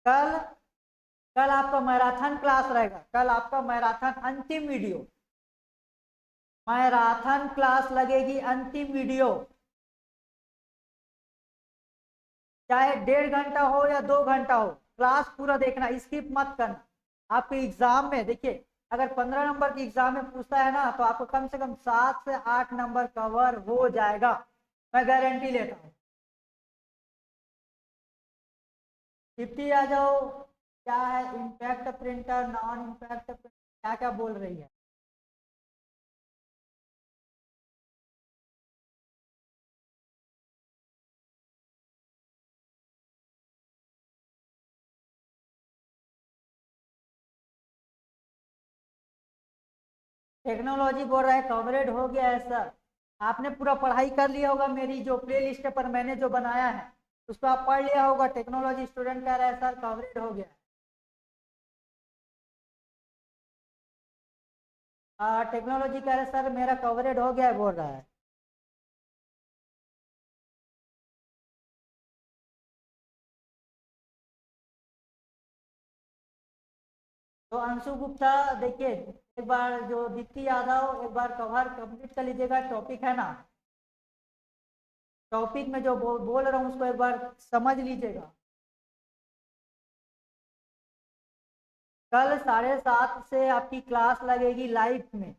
कल कल आपका मैराथन क्लास रहेगा, कल आपका मैराथन अंतिम वीडियो, मैराथन क्लास लगेगी, अंतिम वीडियो, चाहे 1.5 घंटा हो या 2 घंटा हो, क्लास पूरा देखना, स्किप मत करना। आपके एग्जाम में देखिए, अगर 15 नंबर की एग्जाम में पूछता है ना, तो आपको कम से कम 7 से 8 नंबर कवर हो जाएगा, मैं गारंटी लेता हूँ। दीप्ति आ जाओ, क्या है impact printer, non impact printer, क्या क्या बोल रही है। टेक्नोलॉजी बोल रहा है कवरेज हो गया है सर, आपने पूरा पढ़ाई कर लिया होगा, मेरी जो प्ले लिस्ट पर मैंने जो बनाया है उसको आप पढ़ लिया होगा। टेक्नोलॉजी स्टूडेंट कह रहा है सर कवरेज हो गया है। टेक्नोलॉजी कह रहे सर मेरा कवरेज हो गया है बोल रहा है। तो अंशु गुप्ता देखिए, एक बार जो दीप्ति यादव एक बार कवर कंप्लीट कर लीजिएगा, टॉपिक है ना, टॉपिक में जो बोल रहा हूँ उसको एक बार समझ लीजिएगा। कल 7:30 से आपकी क्लास लगेगी लाइव में,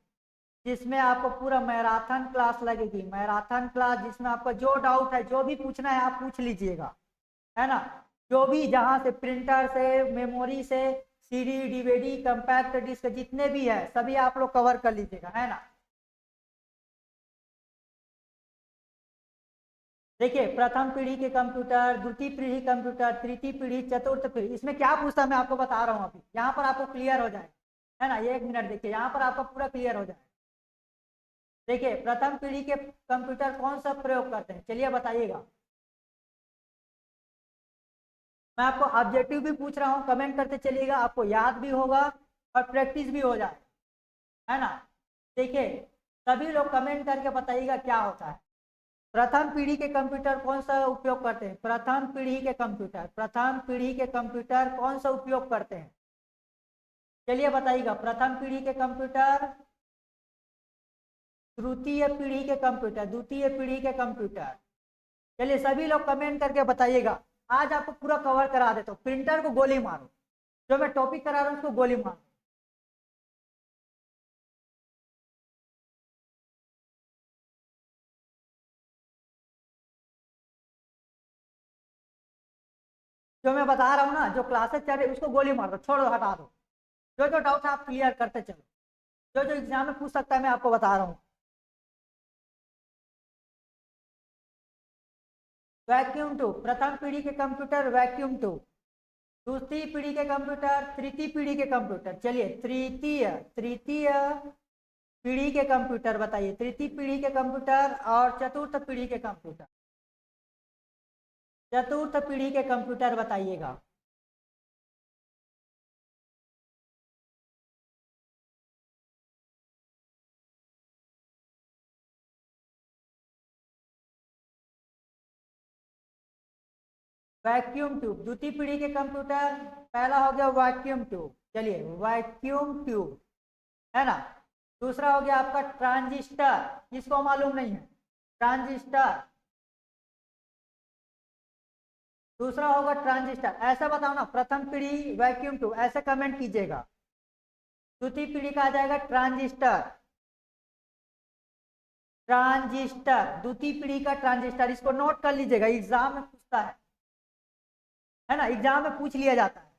जिसमें आपको पूरा मैराथन क्लास लगेगी, मैराथन क्लास जिसमें आपका जो डाउट है जो भी पूछना है आप पूछ लीजिएगा, है ना। जो भी जहाँ से प्रिंटर से, मेमोरी से, सीडी, डीवीडी, कंपैक्ट डिस्क जितने भी है सभी आप लोग कवर कर लीजिएगा, है ना। देखिए, प्रथम पीढ़ी के कंप्यूटर, द्वितीय पीढ़ी कंप्यूटर, तृतीय पीढ़ी, चतुर्थ पीढ़ी, इसमें क्या पूछता है मैं आपको बता रहा हूँ अभी, यहाँ पर आपको क्लियर हो जाए, है ना। 1 मिनट देखिए, यहाँ पर आपका पूरा क्लियर हो जाए। देखिए, प्रथम पीढ़ी के कंप्यूटर कौन सा प्रयोग करते हैं, चलिए बताइएगा। मैं आपको ऑब्जेक्टिव भी पूछ रहा हूँ, कमेंट करते चलिएगा, आपको याद भी होगा और प्रैक्टिस भी हो जाए, है ना। देखिए, सभी लोग कमेंट करके बताइएगा क्या होता है। प्रथम पीढ़ी के कंप्यूटर कौन सा उपयोग करते हैं, प्रथम पीढ़ी के कंप्यूटर, प्रथम पीढ़ी के कंप्यूटर कौन सा उपयोग करते हैं, चलिए बताइएगा। प्रथम पीढ़ी के कंप्यूटर, तृतीय पीढ़ी के कंप्यूटर, द्वितीय पीढ़ी के कंप्यूटर, चलिए सभी लोग कमेंट करके बताइएगा। आज आपको पूरा कवर करा देता हूँ, प्रिंटर को गोली मारो, जो मैं टॉपिक करा रहा हूँ उसको गोली मारो। जो मैं बता रहा हूँ ना, जो क्लासेस चल रही उसको गोली मार दो, छोड़ो, हटा दो। जो जो डाउट है आप क्लियर करते चलो, जो जो एग्जाम में पूछ सकता है मैं आपको बता रहा हूँ। वैक्यूम ट्यूब, प्रथम पीढ़ी के कंप्यूटर वैक्यूम ट्यूब, दूसरी पीढ़ी के कंप्यूटर, तृतीय पीढ़ी के कंप्यूटर, चलिए तृतीय तृतीय पीढ़ी के कंप्यूटर बताइए, तृतीय पीढ़ी के कंप्यूटर और चतुर्थ पीढ़ी के कंप्यूटर, चतुर्थ पीढ़ी के कंप्यूटर बताइएगा। वैक्यूम ट्यूब, द्वितीय पीढ़ी के कंप्यूटर, पहला हो गया वैक्यूम ट्यूब, चलिए वैक्यूम ट्यूब, है ना। दूसरा हो गया आपका ट्रांजिस्टर, जिसको मालूम नहीं है, ट्रांजिस्टर, दूसरा होगा ट्रांजिस्टर। ऐसा बताओ ना, प्रथम पीढ़ी वैक्यूम ट्यूब, ऐसे कमेंट कीजिएगा। द्वितीय पीढ़ी का आ जाएगा ट्रांजिस्टर, ट्रांजिस्टर, द्वितीय पीढ़ी का ट्रांजिस्टर, इसको नोट कर लीजिएगा, एग्जाम में पूछता है ना, एग्जाम में पूछ लिया जाता है।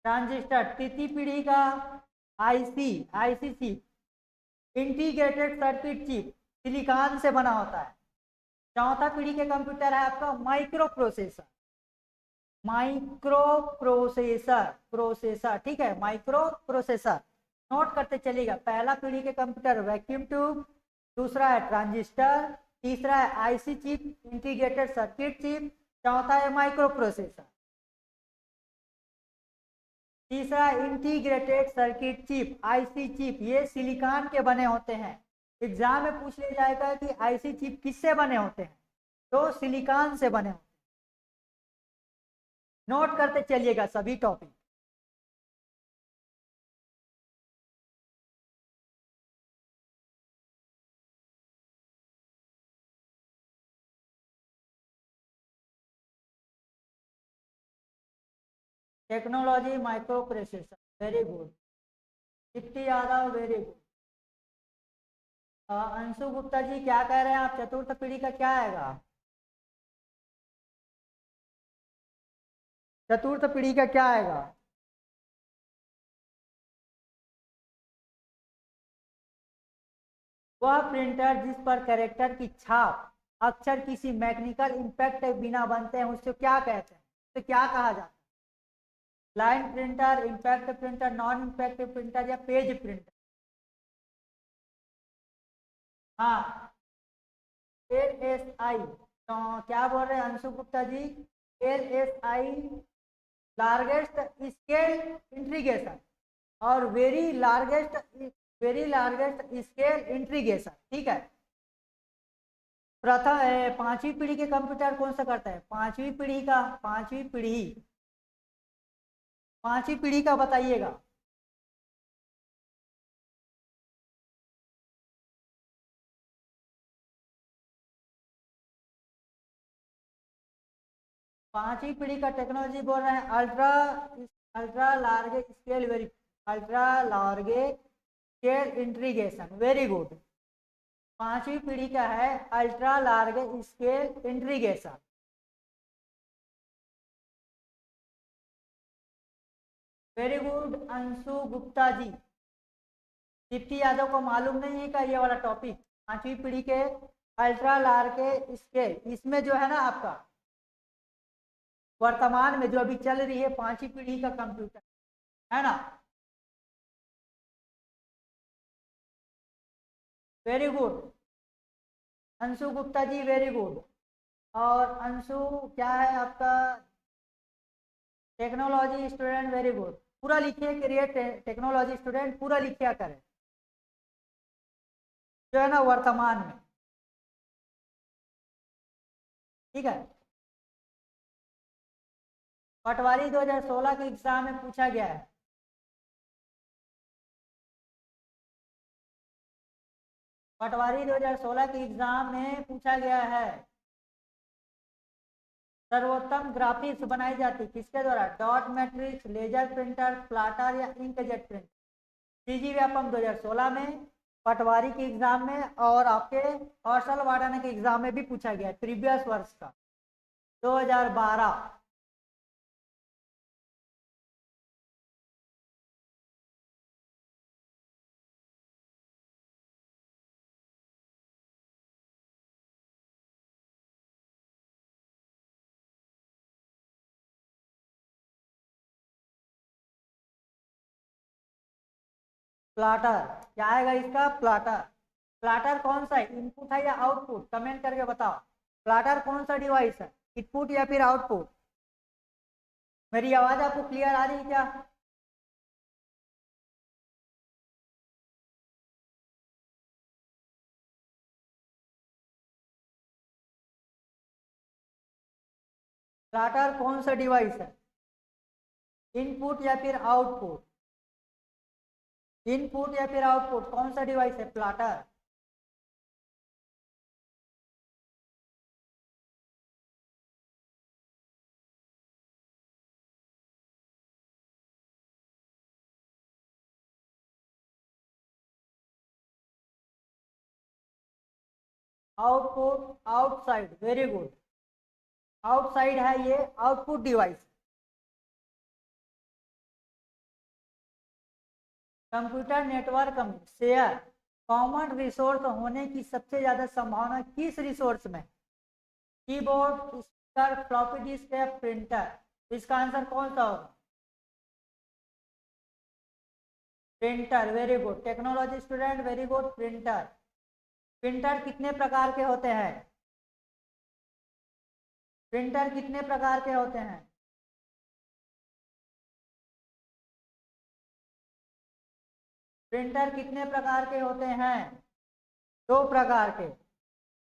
ट्रांजिस्टर, तृतीय पीढ़ी का IC, IC chip, integrated circuit chip, silicon से बना होता है। चौथा पीढ़ी के कंप्यूटर है आपका micro processor, micro processor, processor, ठीक है, माइक्रो प्रोसेसर, नोट करते चलिएगा। पहला पीढ़ी के कंप्यूटर वैक्यूम ट्यूब, दूसरा है ट्रांजिस्टर, तीसरा है IC chip, integrated circuit chip, चौथा है माइक्रो प्रोसेसर, तीसरा integrated circuit chip, IC chip, ये सिलिकॉन के बने होते हैं। एग्जाम में पूछ लिया जाएगा कि आईसी चिप किससे बने होते हैं, तो सिलिकॉन से बने होते हैं। नोट करते चलिएगा सभी topic. Technology microprocessor, very good. Deepti Yadav, very good. Anshu Gupta ji क्या कह रहे हैं आप, चतुर्थ पीढ़ी का क्या आएगा, चतुर्थ पीढ़ी का क्या आएगा। वह प्रिंटर जिस पर कैरेक्टर की छाप अक्षर किसी मैकेनिकल इंपैक्ट के बिना बनते हैं उससे क्या कहते हैं, तो क्या कहा जाता है। Line printer, impact printer, non impact printer या पेज प्रिंटर? हाँ, LSI। तो क्या बोल रहे हैं अंशु गुप्ता जी? LSI लार्जेस्ट स्केल इंट्रीगेशन और वेरी लार्जेस्ट स्केल इंट्रीगेशन, ठीक है। प्रथम पांचवी पीढ़ी के कंप्यूटर कौन सा करता है? पांचवी पीढ़ी का बताइएगा। पांचवी पीढ़ी का टेक्नोलॉजी बोल रहे हैं ultra large scale ultra large scale integration, very good. पांचवी पीढ़ी का है ultra large scale integration. Very good Anshu Gupta ji. Deepti Yadav को मालूम नहीं है का ये वाला टॉपिक, पांचवी पीढ़ी के अल्ट्रा लार्ज के स्केल। इसमें जो है ना आपका वर्तमान में जो अभी चल रही है पांचवी पीढ़ी का कंप्यूटर, है ना। वेरी गुड अंशु गुप्ता जी, वेरी गुड। और अंशु क्या है आपका? Technology student, very good. पूरा लिखिए क्रिएट टेक्नोलॉजी स्टूडेंट, पूरा लिखिया करें जो है ना वर्तमान में, ठीक है। पटवारी 2016 के एग्जाम में पूछा गया है। पटवारी 2016 के एग्जाम में पूछा गया है सर्वोत्तम ग्राफिक्स बनाई जाती किसके द्वारा? Dot matrix, laser printer, plotter या इंकजेट प्रिंटर? सीजी व्यापम 2016 में, पटवारी के एग्जाम में और आपके कौशल वाडाना के एग्जाम में भी पूछा गया प्रीवियस वर्ष का 2012। प्लाटर क्या आएगा इसका? प्लाटर। प्लाटर कौन सा है, इनपुट है या आउटपुट? कमेंट करके बताओ। प्लाटर कौन सा डिवाइस है, इनपुट या फिर आउटपुट? मेरी आवाज आपको क्लियर आ रही है क्या? प्लाटर कौन सा डिवाइस है, इनपुट या फिर आउटपुट? इनपुट या फिर आउटपुट कौन सा डिवाइस है plotter? Output, outside, very good. Outside है ये आउटपुट डिवाइस। कंप्यूटर नेटवर्क में शेयर कॉमन रिसोर्स होने की सबसे ज्यादा संभावना किस रिसोर्स में? कीबोर्ड, स्पीकर, फ्लॉपी डिस्क या प्रिंटर? इसका आंसर कौन सा होगा? Printer, very good. Technology student, very good. Printer. Printer कितने प्रकार के होते हैं? प्रिंटर कितने प्रकार के होते हैं? प्रिंटर कितने प्रकार के होते हैं? दो प्रकार के,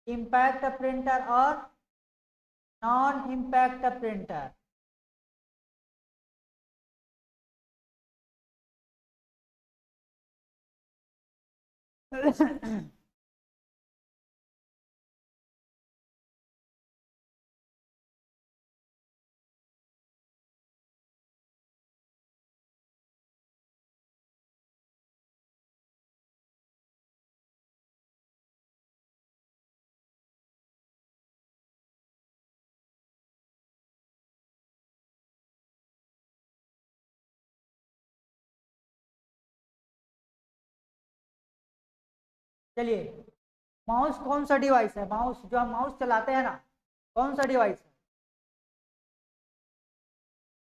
इम्पैक्ट प्रिंटर और नॉन इम्पैक्ट प्रिंटर। चलिए, माउस कौन सा डिवाइस है? माउस जो हम माउस चलाते हैं ना, कौन सा डिवाइस है?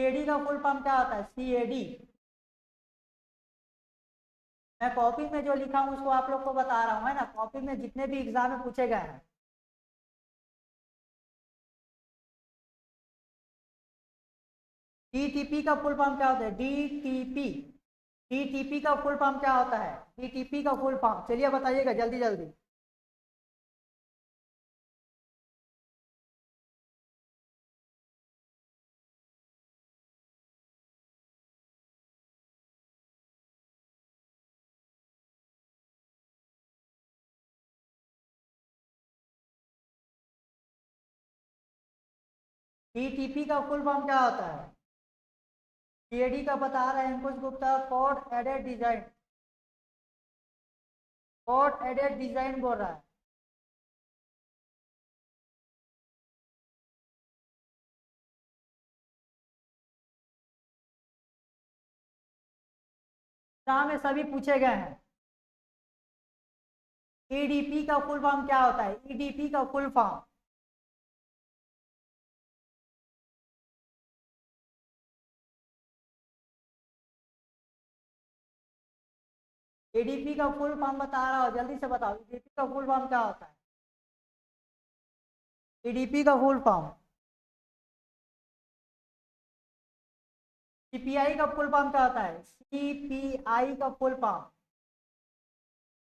CAD का फुल फॉर्म क्या होता है? CAD। मैं कॉपी में जो लिखा हूं उसको आप लोग को बता रहा हूं, है ना, कॉपी में जितने भी एग्जाम में पूछे गए हैं। DTP का फुल फॉर्म क्या होता है? DTP। DTP का फुल फॉर्म क्या होता है? DTP का फुल फॉर्म चलिए बताइएगा जल्दी जल्दी। DTP का फुल फॉर्म क्या होता है? CAD का बता रहे हैं Ankush Gupta, code aided design. Code aided design बोल रहा है। में सभी पूछे गए हैं। EDP का फुल फॉर्म क्या होता है? EDP का फुल फॉर्म। EDP का फुल फॉर्म बता रहा हूं, जल्दी से बताओ। EDP का फुल फॉर्म क्या होता है? EDP का फुल फॉर्म। CPI का फुल फॉर्म क्या होता है? CPI का फुल फॉर्म।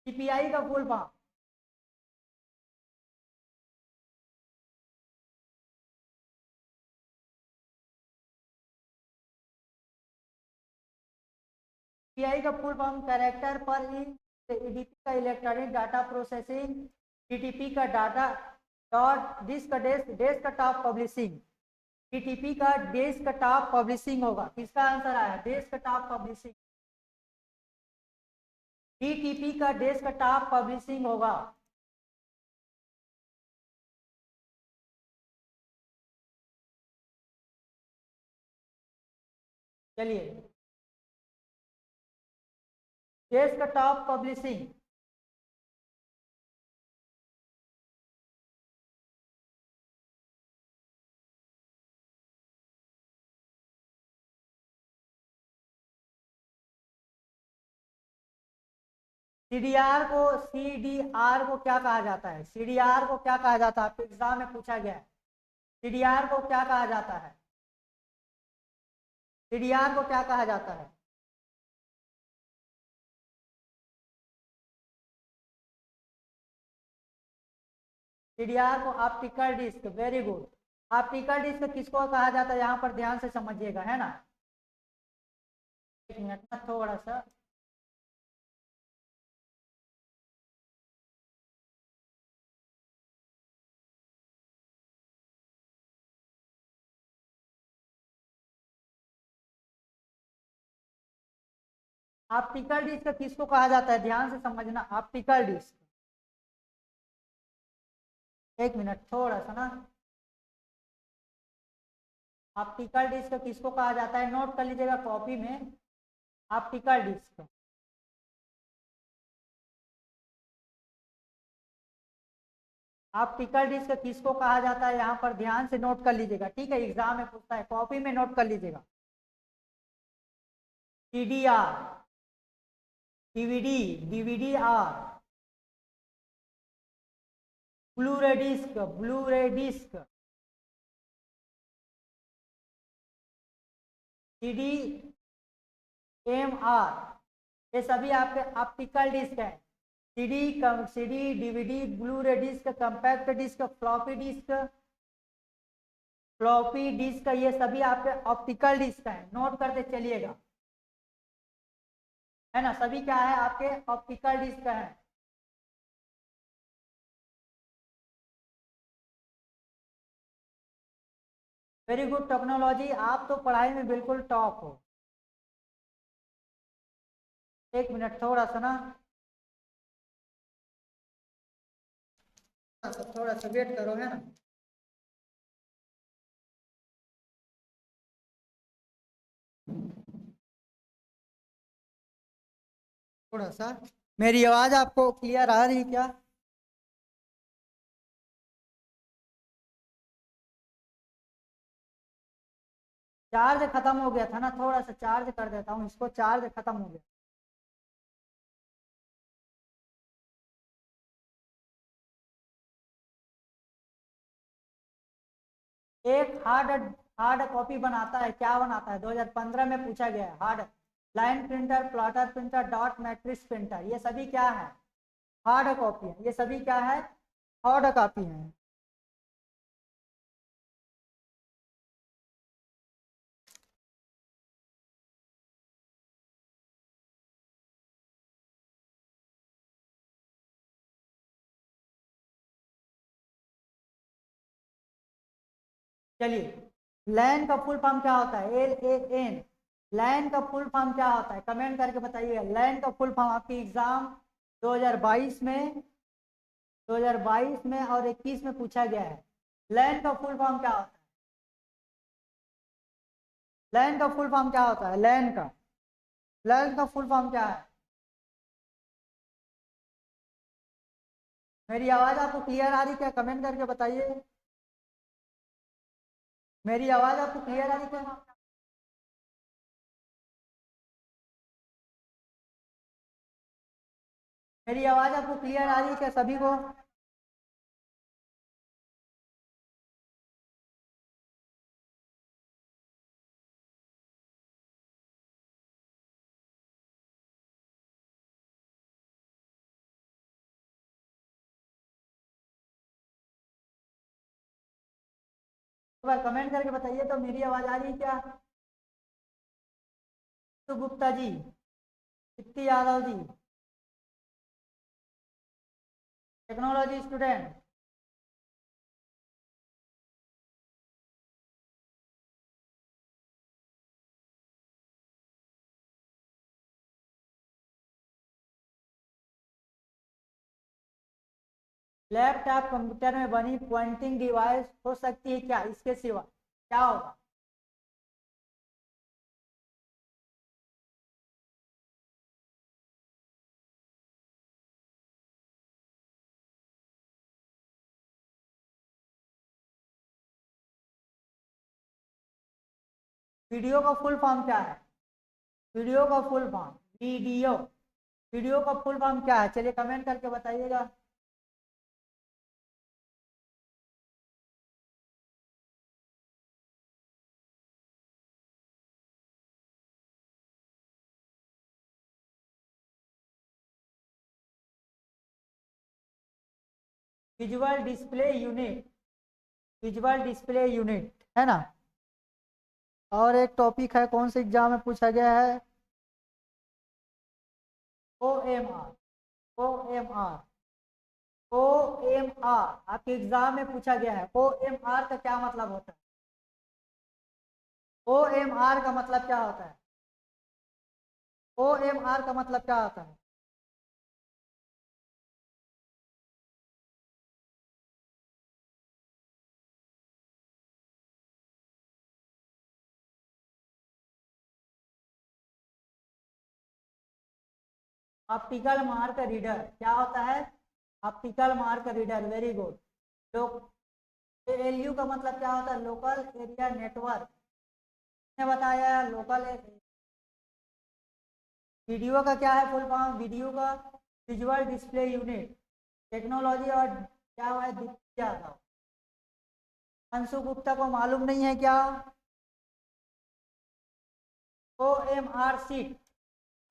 CPI का फुल फॉर्म। CPI का full form character per in. EDP का इलेक्ट्रॉनिक डाटा प्रोसेसिंग। DTP का data dot disk desktop publishing. DTP का डेस्कटॉप पब्लिशिंग होगा। किसका आंसर आया? Desktop publishing. DTP का डेस्कटॉप पब्लिशिंग होगा। चलिए, डेस्कटॉप पब्लिशिंग। सीडीआर को क्या कहा जाता है? सीडीआर को क्या कहा जाता है? आपके एग्जाम में पूछा गया है। सीडीआर को क्या कहा जाता है? सीडीआर को क्या कहा जाता है? सीडीआर को optical disk. Very good. Optical disk किसको कहा जाता है? यहाँ पर ध्यान से समझिएगा, है ना। एक मिनट में थोड़ा सा। ऑप्टिकल डिस्क किसको कहा जाता है? ध्यान से समझना। ऑप्टिकल डिस्क, एक मिनट थोड़ा सा ना। ऑप्टिकल डिस्क किसको कहा जाता है? नोट कर लीजिएगा कॉपी में। Optical disc. ऑप्टिकल डिस्क किसको कहा जाता है? यहाँ पर ध्यान से नोट कर लीजिएगा, ठीक है, एग्जाम में पूछता है, कॉपी में नोट कर लीजिएगा। CDR, DVD, DVD-R, Blu ray disk, Blu ray disk, CD-MR, ये सभी आपके ऑप्टिकल डिस्क है। CD, DVD, Blu ray disk, compact disk, floppy disk, ये सभी आपके ऑप्टिकल डिस्क है। नोट करते चलिएगा, है ना। सभी क्या है? आपके ऑप्टिकल डिस्क है। वेरी गुड टेक्नोलॉजी, आप तो पढ़ाई में बिल्कुल टॉप हो। एक मिनट थोड़ा सा ना, थोड़ा सा वेट करो, है ना। थोड़ा सा मेरी आवाज आपको क्लियर आ रही क्या? चार्ज खत्म हो गया था ना, थोड़ा सा चार्ज कर देता हूँ इसको, चार्ज खत्म हो गया। एक हार्ड कॉपी बनाता है, क्या बनाता है, 2015 में पूछा गया है। Hard line printer, plotter printer, dot matrix printer, ये सभी क्या है, हार्ड कॉपी है। ये सभी क्या है, हार्ड कॉपी है। चलिए, लैन का फुल फॉर्म क्या होता है, LAN। लैन का फुल फॉर्म क्या होता है, कमेंट करके बताइएगा। लैन का फुल फॉर्म आपकी एग्जाम 2022 में 2022 में और 21 में पूछा गया है। लैन का फुल फॉर्म क्या होता है, लैन का फुल फॉर्म क्या होता है, लैन का फुल फॉर्म क्या है। मेरी आवाज आपको क्लियर आ रही क्या, कमेंट करके बताइए। मेरी आवाज आपको क्लियर आ रही क्या। मेरी आवाज आपको क्लियर आ रही है क्या सभी को। एक बार कमेंट करके बताइए तो मेरी आवाज आ रही है क्या। तो Gupta ji, Deepti Yadav ji, technology student. Laptop computer में बनी पॉइंटिंग डिवाइस हो सकती है क्या, इसके सिवा क्या होगा। वीडियो का फुल फॉर्म क्या है, वीडियो का फुल फॉर्म, वीडियो का फुल फॉर्म क्या है, चलिए कमेंट करके बताइएगा। Visual display unit, visual display unit है ना। और एक टॉपिक है, कौन से एग्जाम में पूछा गया है, OMR। आपके एग्जाम में पूछा गया है। OMR का क्या मतलब होता है, OMR का मतलब क्या होता है, OMR का मतलब क्या होता है। ऑप्टिकल मार्क रीडर क्या होता है, optical mark reader, very good. LU का मतलब क्या होता है, लोकल एरिया नेटवर्क, ने बताया लोकल। वीडियो का क्या है फुल फॉर्म, वीडियो का विजुअल डिस्प्ले यूनिट। टेक्नोलॉजी और क्या हुआ है, दीप्ति यादव। अंशु गुप्ता को मालूम नहीं है क्या, OMR सीट,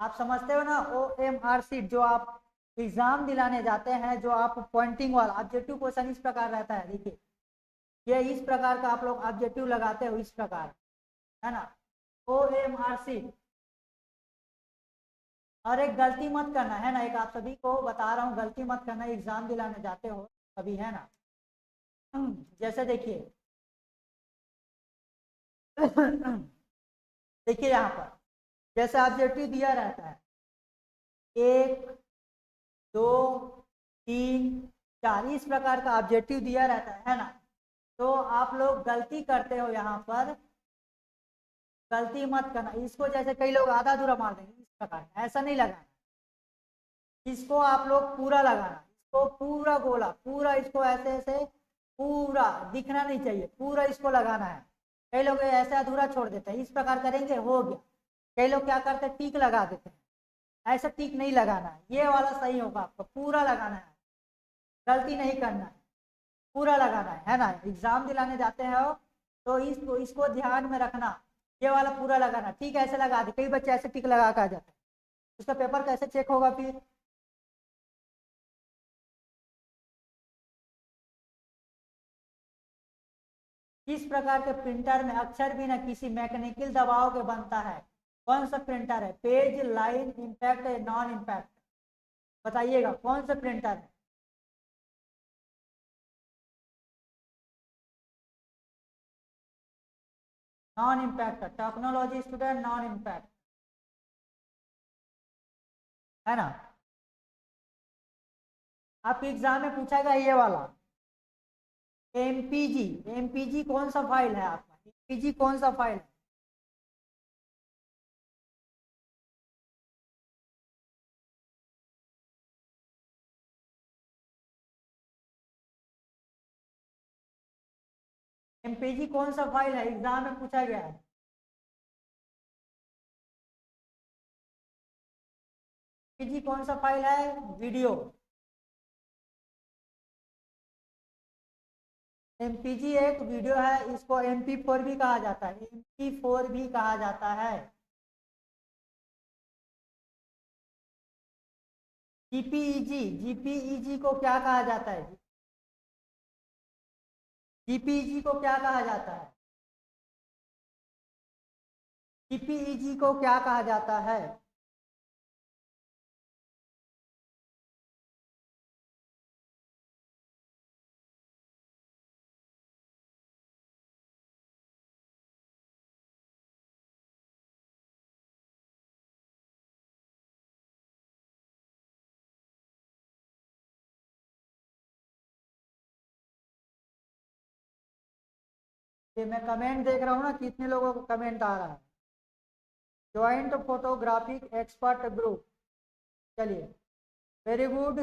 आप समझते हो ना, OMR सीट जो आप एग्जाम दिलाने जाते हैं, जो आप पॉइंटिंग वाला ऑब्जेक्टिव क्वेश्चन इस प्रकार रहता है, देखिए ये इस प्रकार का आप लोग ऑब्जेक्टिव लगाते हो, इस प्रकार है ना, OMR सीट। और एक गलती मत करना है ना, एक आप सभी को बता रहा हूँ, गलती मत करना, एग्जाम दिलाने जाते हो अभी है ना। जैसे देखिए देखिए यहाँ पर जैसे ऑब्जेक्टिव दिया रहता है 1 2 3 4, इस प्रकार का ऑब्जेक्टिव दिया रहता है ना। तो आप लोग गलती करते हो यहाँ पर, गलती मत करना इसको, जैसे कई लोग आधा अधूरा मार देंगे, इस प्रकार ऐसा नहीं लगाना, इसको आप लोग पूरा लगाना, इसको पूरा गोला, पूरा इसको ऐसे ऐसे पूरा दिखना नहीं चाहिए, पूरा इसको लगाना है। कई लोग ऐसे अधूरा छोड़ देते हैं, इस प्रकार करेंगे हो गया। कई लोग क्या करते हैं, टिक लगा देते हैं। ऐसा टिक नहीं लगाना है, ये वाला सही होगा, आपको पूरा लगाना है, गलती नहीं करना है, पूरा लगाना है ना। एग्जाम दिलाने जाते हैं हो तो इसको ध्यान में रखना, ये वाला पूरा लगाना। टिक ऐसे लगा दे, कई बच्चे ऐसे टिक लगा कर आ जाते हैं, उसका पेपर कैसे चेक होगा फिर। किस प्रकार के प्रिंटर में अक्षर बिना किसी मैकेनिकल दबाव के बनता है, कौन सा प्रिंटर है, पेज, लाइन, इम्पैक्ट या नॉन इम्पैक्ट, बताइएगा कौन सा प्रिंटर है। Non impact, technology student, non impact है ना। आपके एग्जाम में पूछा गया ये वाला एमपीजी। एमपीजी कौन सा फाइल है आपका, एमपीजी कौन सा फाइल है। एमपीजी कौन सा फाइल है, एग्जाम में पूछा गया है। एमपीजी कौन सा फाइल है, वीडियो। एमपीजी एक वीडियो है, इसको MP4 भी कहा जाता है, MP4 भी कहा जाता है। जीपीईजी, जीपीईजी को क्या कहा जाता है, जीपीईजी को क्या कहा जाता है, जीपीईजी को क्या कहा जाता है। ये मैं कमेंट देख रहा हूँ ना, कितने लोगों को कमेंट आ रहा है। ज्वाइंट फोटोग्राफिक एक्सपर्ट ग्रुप, चलिए very good.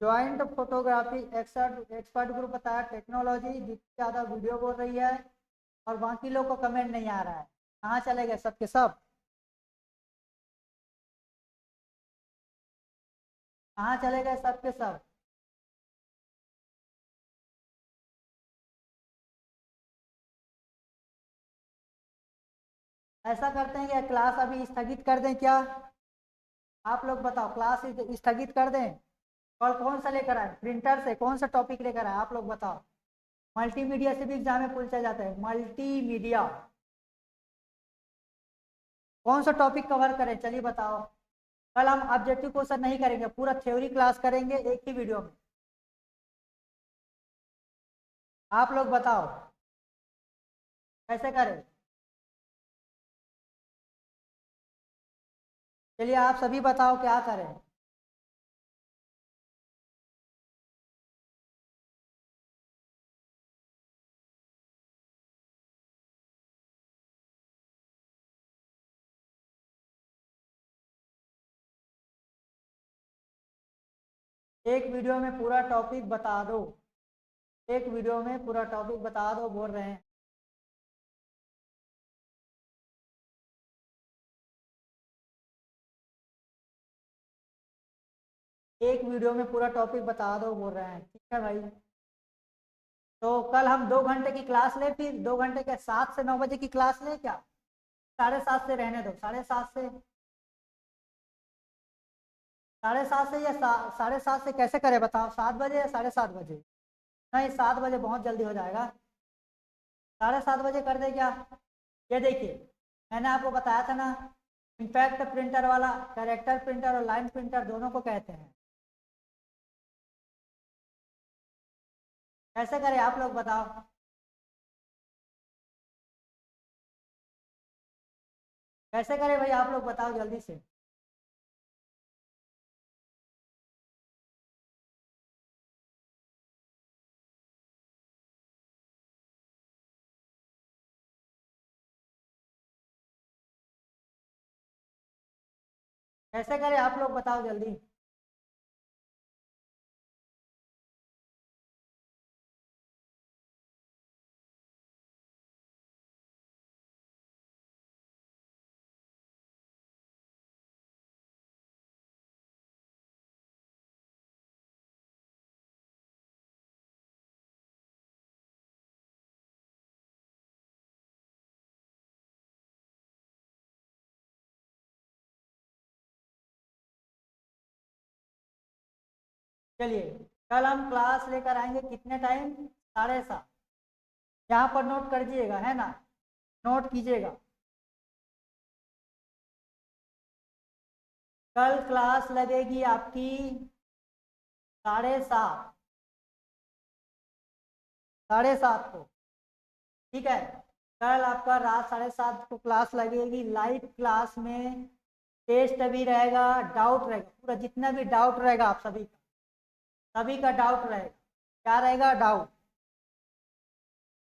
Joint photography expert group बताया, टेक्नोलॉजी जितनी ज़्यादा वीडियो बोल रही है और बाकी लोग को कमेंट नहीं आ रहा है, कहाँ चले गए सब के सब, कहाँ चले गए सब के सब। ऐसा करते हैं कि क्लास अभी स्थगित कर दें क्या, आप लोग बताओ, क्लास स्थगित कर दें। और कौन सा लेकर आए, प्रिंटर से कौन सा टॉपिक लेकर आए आप लोग बताओ। मल्टीमीडिया से भी एग्जाम में पूछा जाता है, मल्टीमीडिया कौन सा टॉपिक कवर करें, चलिए बताओ। कल हम ऑब्जेक्टिव क्वेश्चन नहीं करेंगे, पूरा थ्योरी क्लास करेंगे एक ही वीडियो में, आप लोग बताओ कैसे करें। चलिए आप सभी बताओ क्या करें। एक वीडियो में पूरा टॉपिक बता दो, एक वीडियो में पूरा टॉपिक बता दो बोल रहे हैं। एक वीडियो में पूरा टॉपिक बता दो बोल रहे हैं, ठीक है भाई। तो कल हम 2 घंटे की क्लास ले, फिर 2 घंटे के 7 से 9 बजे की क्लास ले क्या, 7:30 से रहने दो, 7:30 से, 7:30 से या 7:30 से कैसे करें बताओ, 7 बजे या 7:30 बजे। नहीं 7 बजे बहुत जल्दी हो जाएगा, 7:30 बजे कर दे क्या। ये देखिए मैंने आपको बताया था ना, इम्पैक्ट प्रिंटर वाला, कैरेक्टर प्रिंटर और लाइन प्रिंटर दोनों को कहते हैं। कैसे करें आप लोग बताओ, कैसे करें भाई आप लोग बताओ जल्दी से। कैसे करें आप लोग बताओ जल्दी। चलिए कल हम क्लास लेकर आएंगे कितने टाइम, 7:30। यहाँ पर नोट कर दीजिएगा, है ना, नोट कीजिएगा। कल क्लास लगेगी आपकी 7:30, 7:30 को, ठीक है। कल आपका रात 7:30 को क्लास लगेगी। लाइव क्लास में टेस्ट भी रहेगा, डाउट रहेगा, पूरा जितना भी डाउट रहेगा आप सभी का डाउट रहेगा। क्या रहेगा? डाउट,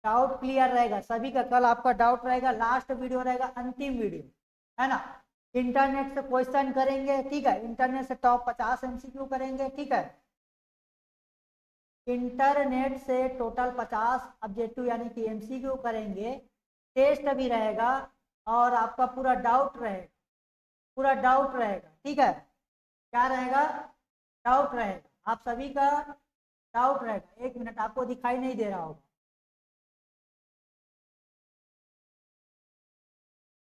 डाउट क्लियर रहेगा सभी का। कल आपका डाउट रहेगा, लास्ट वीडियो रहेगा, अंतिम वीडियो, है ना। इंटरनेट से क्वेश्चन करेंगे, ठीक है, इंटरनेट से टॉप 50 MCQ करेंगे, ठीक है। इंटरनेट से टोटल 50 ऑब्जेक्टिव यानी कि MCQ करेंगे, टेस्ट भी रहेगा और आपका पूरा डाउट रहेगा, पूरा डाउट रहेगा, ठीक है। क्या रहेगा? डाउट रहेगा, आप सभी का डाउट रहेगा। 1 मिनट, आपको दिखाई नहीं दे रहा होगा,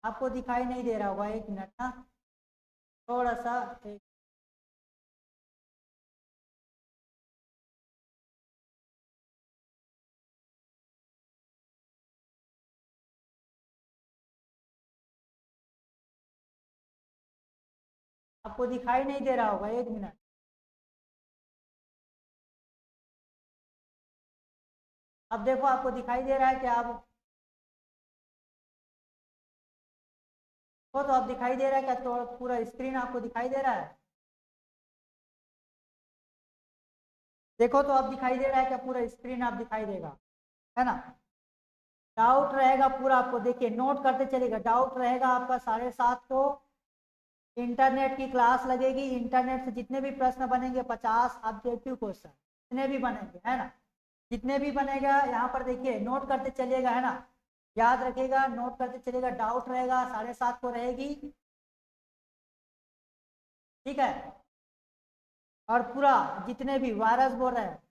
आपको दिखाई नहीं दे रहा होगा, 1 मिनट ना, थोड़ा सा आपको दिखाई नहीं दे रहा होगा, 1 मिनट। अब देखो आपको दिखाई दे रहा है क्या? आप वो तो आप दिखाई दे रहा है क्या? तो पूरा स्क्रीन आपको दिखाई दे रहा है? देखो तो आप दिखाई दे रहा है क्या? पूरा स्क्रीन आप दिखाई देगा, है ना। डाउट रहेगा पूरा, आपको देखिए नोट करते चलेगा। डाउट रहेगा आपका 7:30 को इंटरनेट की क्लास लगेगी। इंटरनेट से जितने भी प्रश्न बनेंगे 50 ऑब्जेक्टिव क्वेश्चन जितने भी बनेंगे, है ना, जितने भी बनेगा यहाँ पर देखिए नोट करते चलिएगा, है ना, याद रखिएगा, नोट करते चलिएगा। डाउट रहेगा 7:30 को रहेगी, ठीक है। और पूरा जितने भी वायरस बोल रहे हैं,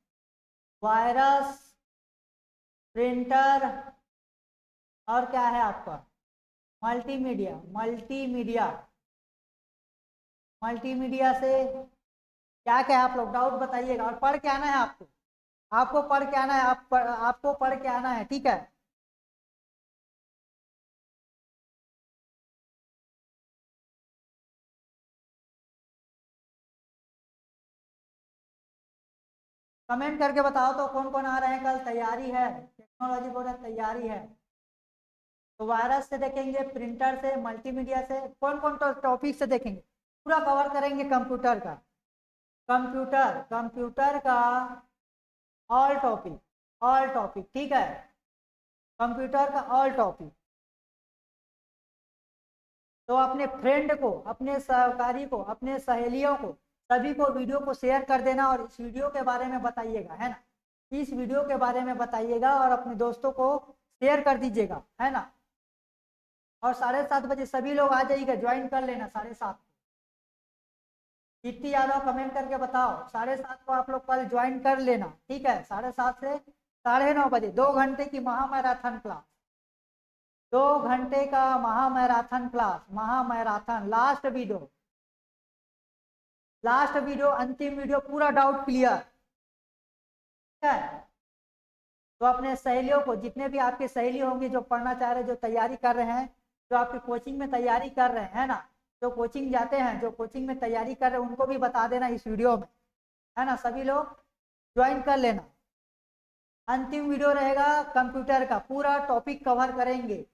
वायरस, प्रिंटर, और क्या है आपका, मल्टीमीडिया, मल्टीमीडिया, मल्टीमीडिया से क्या क्या है आप लोग डाउट बताइएगा। और पढ़ के आना है आपको, आपको पढ़ के आना है, आपको पढ़ के आना है, ठीक है। कमेंट करके बताओ तो कौन कौन आ रहे हैं कल। तैयारी है, टेक्नोलॉजी बोल रहे हैं तैयारी है। तो वायरस से देखेंगे, प्रिंटर से, मल्टीमीडिया से, कौन कौन तो टॉपिक से देखेंगे, पूरा कवर करेंगे। कंप्यूटर का, कंप्यूटर का ऑल टॉपिक, ऑल टॉपिक, ठीक है, कंप्यूटर का ऑल टॉपिक। तो अपने फ्रेंड को, अपने सहकारी को, अपने सहेलियों को, सभी को वीडियो को शेयर कर देना और इस वीडियो के बारे में बताइएगा, है ना, इस वीडियो के बारे में बताइएगा और अपने दोस्तों को शेयर कर दीजिएगा, है ना। और 7:30 बजे सभी लोग आ जाइएगा, ज्वाइन कर लेना 7:30। दीप्ति यादव कमेंट करके बताओ, 7:30 को आप लोग कल ज्वाइन कर लेना, ठीक है। 7:30 से 9:30 बजे 2 घंटे की महामैराथन क्लास, 2 घंटे का महामैराथन क्लास, महामैराथन। लास्ट वीडियो, लास्ट वीडियो, अंतिम वीडियो, पूरा डाउट क्लियर, ठीक है। तो अपने सहेलियों को, जितने भी आपके सहेली होंगे जो पढ़ना चाह रहे हैं, जो तैयारी कर रहे हैं, जो आपकी कोचिंग में तैयारी कर रहे हैं ना, जो कोचिंग जाते हैं, जो कोचिंग में तैयारी कर रहे हैं, उनको भी बता देना इस वीडियो में, है ना। सभी लोग ज्वाइन कर लेना। अंतिम वीडियो रहेगा कंप्यूटर का, पूरा टॉपिक कवर करेंगे।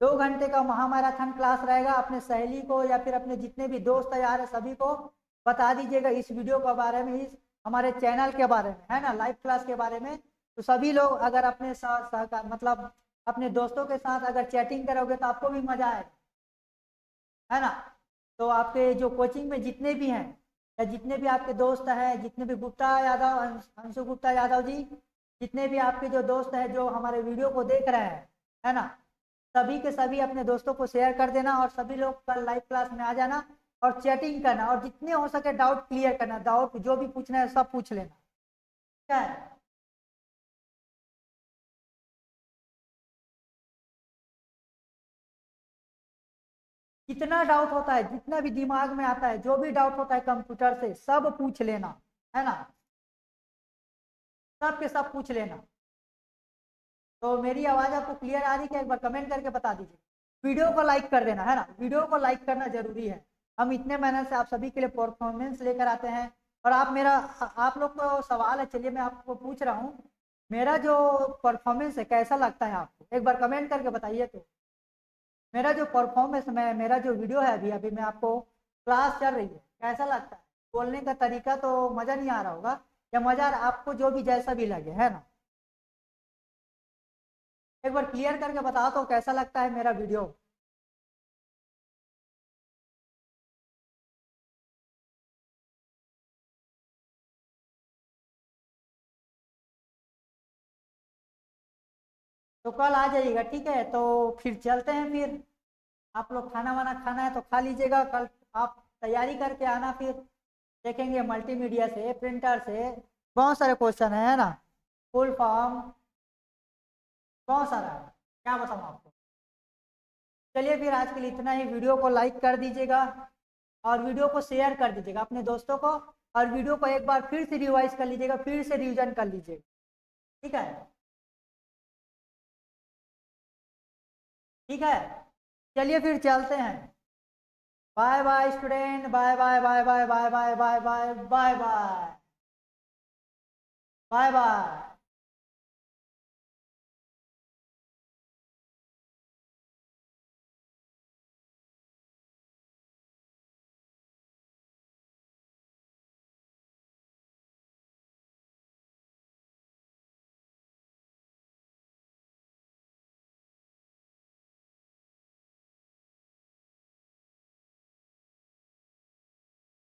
दो घंटे का महामैराथन क्लास रहेगा। अपने सहेली को या फिर अपने जितने भी दोस्त तैयार है सभी को बता दीजिएगा इस वीडियो के बारे में, इस हमारे चैनल के बारे में, है ना, लाइव क्लास के बारे में। तो सभी लोग अगर अपने साथ मतलब अपने दोस्तों के साथ अगर चैटिंग करोगे तो आपको भी मजा आएगा, है ना। तो आपके जो कोचिंग में जितने भी हैं या जितने भी आपके दोस्त हैं, जितने भी गुप्ता यादव, अंशु गुप्ता यादव जी, जितने भी आपके जो दोस्त हैं जो हमारे वीडियो को देख रहे हैं, है ना, सभी के सभी अपने दोस्तों को शेयर कर देना और सभी लोग कल लाइव क्लास में आ जाना और चैटिंग करना और जितने हो सके डाउट क्लियर करना। डाउट जो भी पूछना है सब पूछ लेना, ठीक है। कितना डाउट होता है, जितना भी दिमाग में आता है, जो भी डाउट होता है कंप्यूटर से सब पूछ लेना, है ना, सब के सब पूछ लेना। तो मेरी आवाज़ आपको क्लियर आ रही है क्या? एक बार कमेंट करके बता दीजिए। वीडियो को लाइक कर देना, है ना, वीडियो को लाइक करना जरूरी है। हम इतने मेहनत से आप सभी के लिए परफॉर्मेंस लेकर आते हैं, और आप लोग को सवाल है, चलिए मैं आपको पूछ रहा हूँ, मेरा जो परफॉर्मेंस है कैसा लगता है आपको? एक बार कमेंट करके बताइए। तो मेरा जो परफॉर्मेंस में, मेरा जो वीडियो है, अभी अभी मैं आपको क्लास चल रही है, कैसा लगता है? बोलने का तरीका तो मज़ा नहीं आ रहा होगा, या मज़ा आपको जो भी जैसा भी लगे, है ना, एक बार क्लियर करके बताओ तो कैसा लगता है मेरा वीडियो। तो कल आ जाइएगा, ठीक है? तो फिर चलते हैं फिर। आप लोग खाना वाना खाना है तो खा लीजिएगा, कल आप तैयारी करके आना, फिर देखेंगे मल्टीमीडिया से, प्रिंटर से बहुत सारे क्वेश्चन है ना, फुल फॉर्म बहुत सारा है, क्या बताऊँ आपको। चलिए फिर आज के लिए इतना ही। वीडियो को लाइक कर दीजिएगा और वीडियो को शेयर कर दीजिएगा अपने दोस्तों को, और वीडियो को एक बार फिर से रिवाइज कर लीजिएगा, फिर से रिविजन कर लीजिएगा, ठीक है? ठीक है, चलिए फिर चलते हैं। Bye bye student, bye bye bye bye bye bye bye bye bye bye bye bye.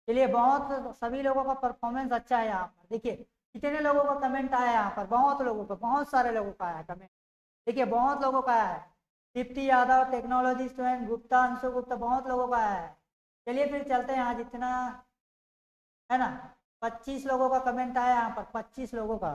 चलिए, बहुत सभी लोगों का परफॉर्मेंस अच्छा है यहाँ पर। देखिए कितने लोगों का कमेंट आया यहाँ पर, बहुत लोगों का, बहुत सारे लोगों का आया कमेंट। देखिए बहुत लोगों का आया है। दीप्ति यादव, टेक्नोलॉजी स्टूडेंट, गुप्ता, अंशु गुप्ता, बहुत लोगों का आया है। चलिए फिर चलते हैं, यहाँ जितना है ना, 25 लोगों का कमेंट आया यहाँ पर, 25 लोगों का।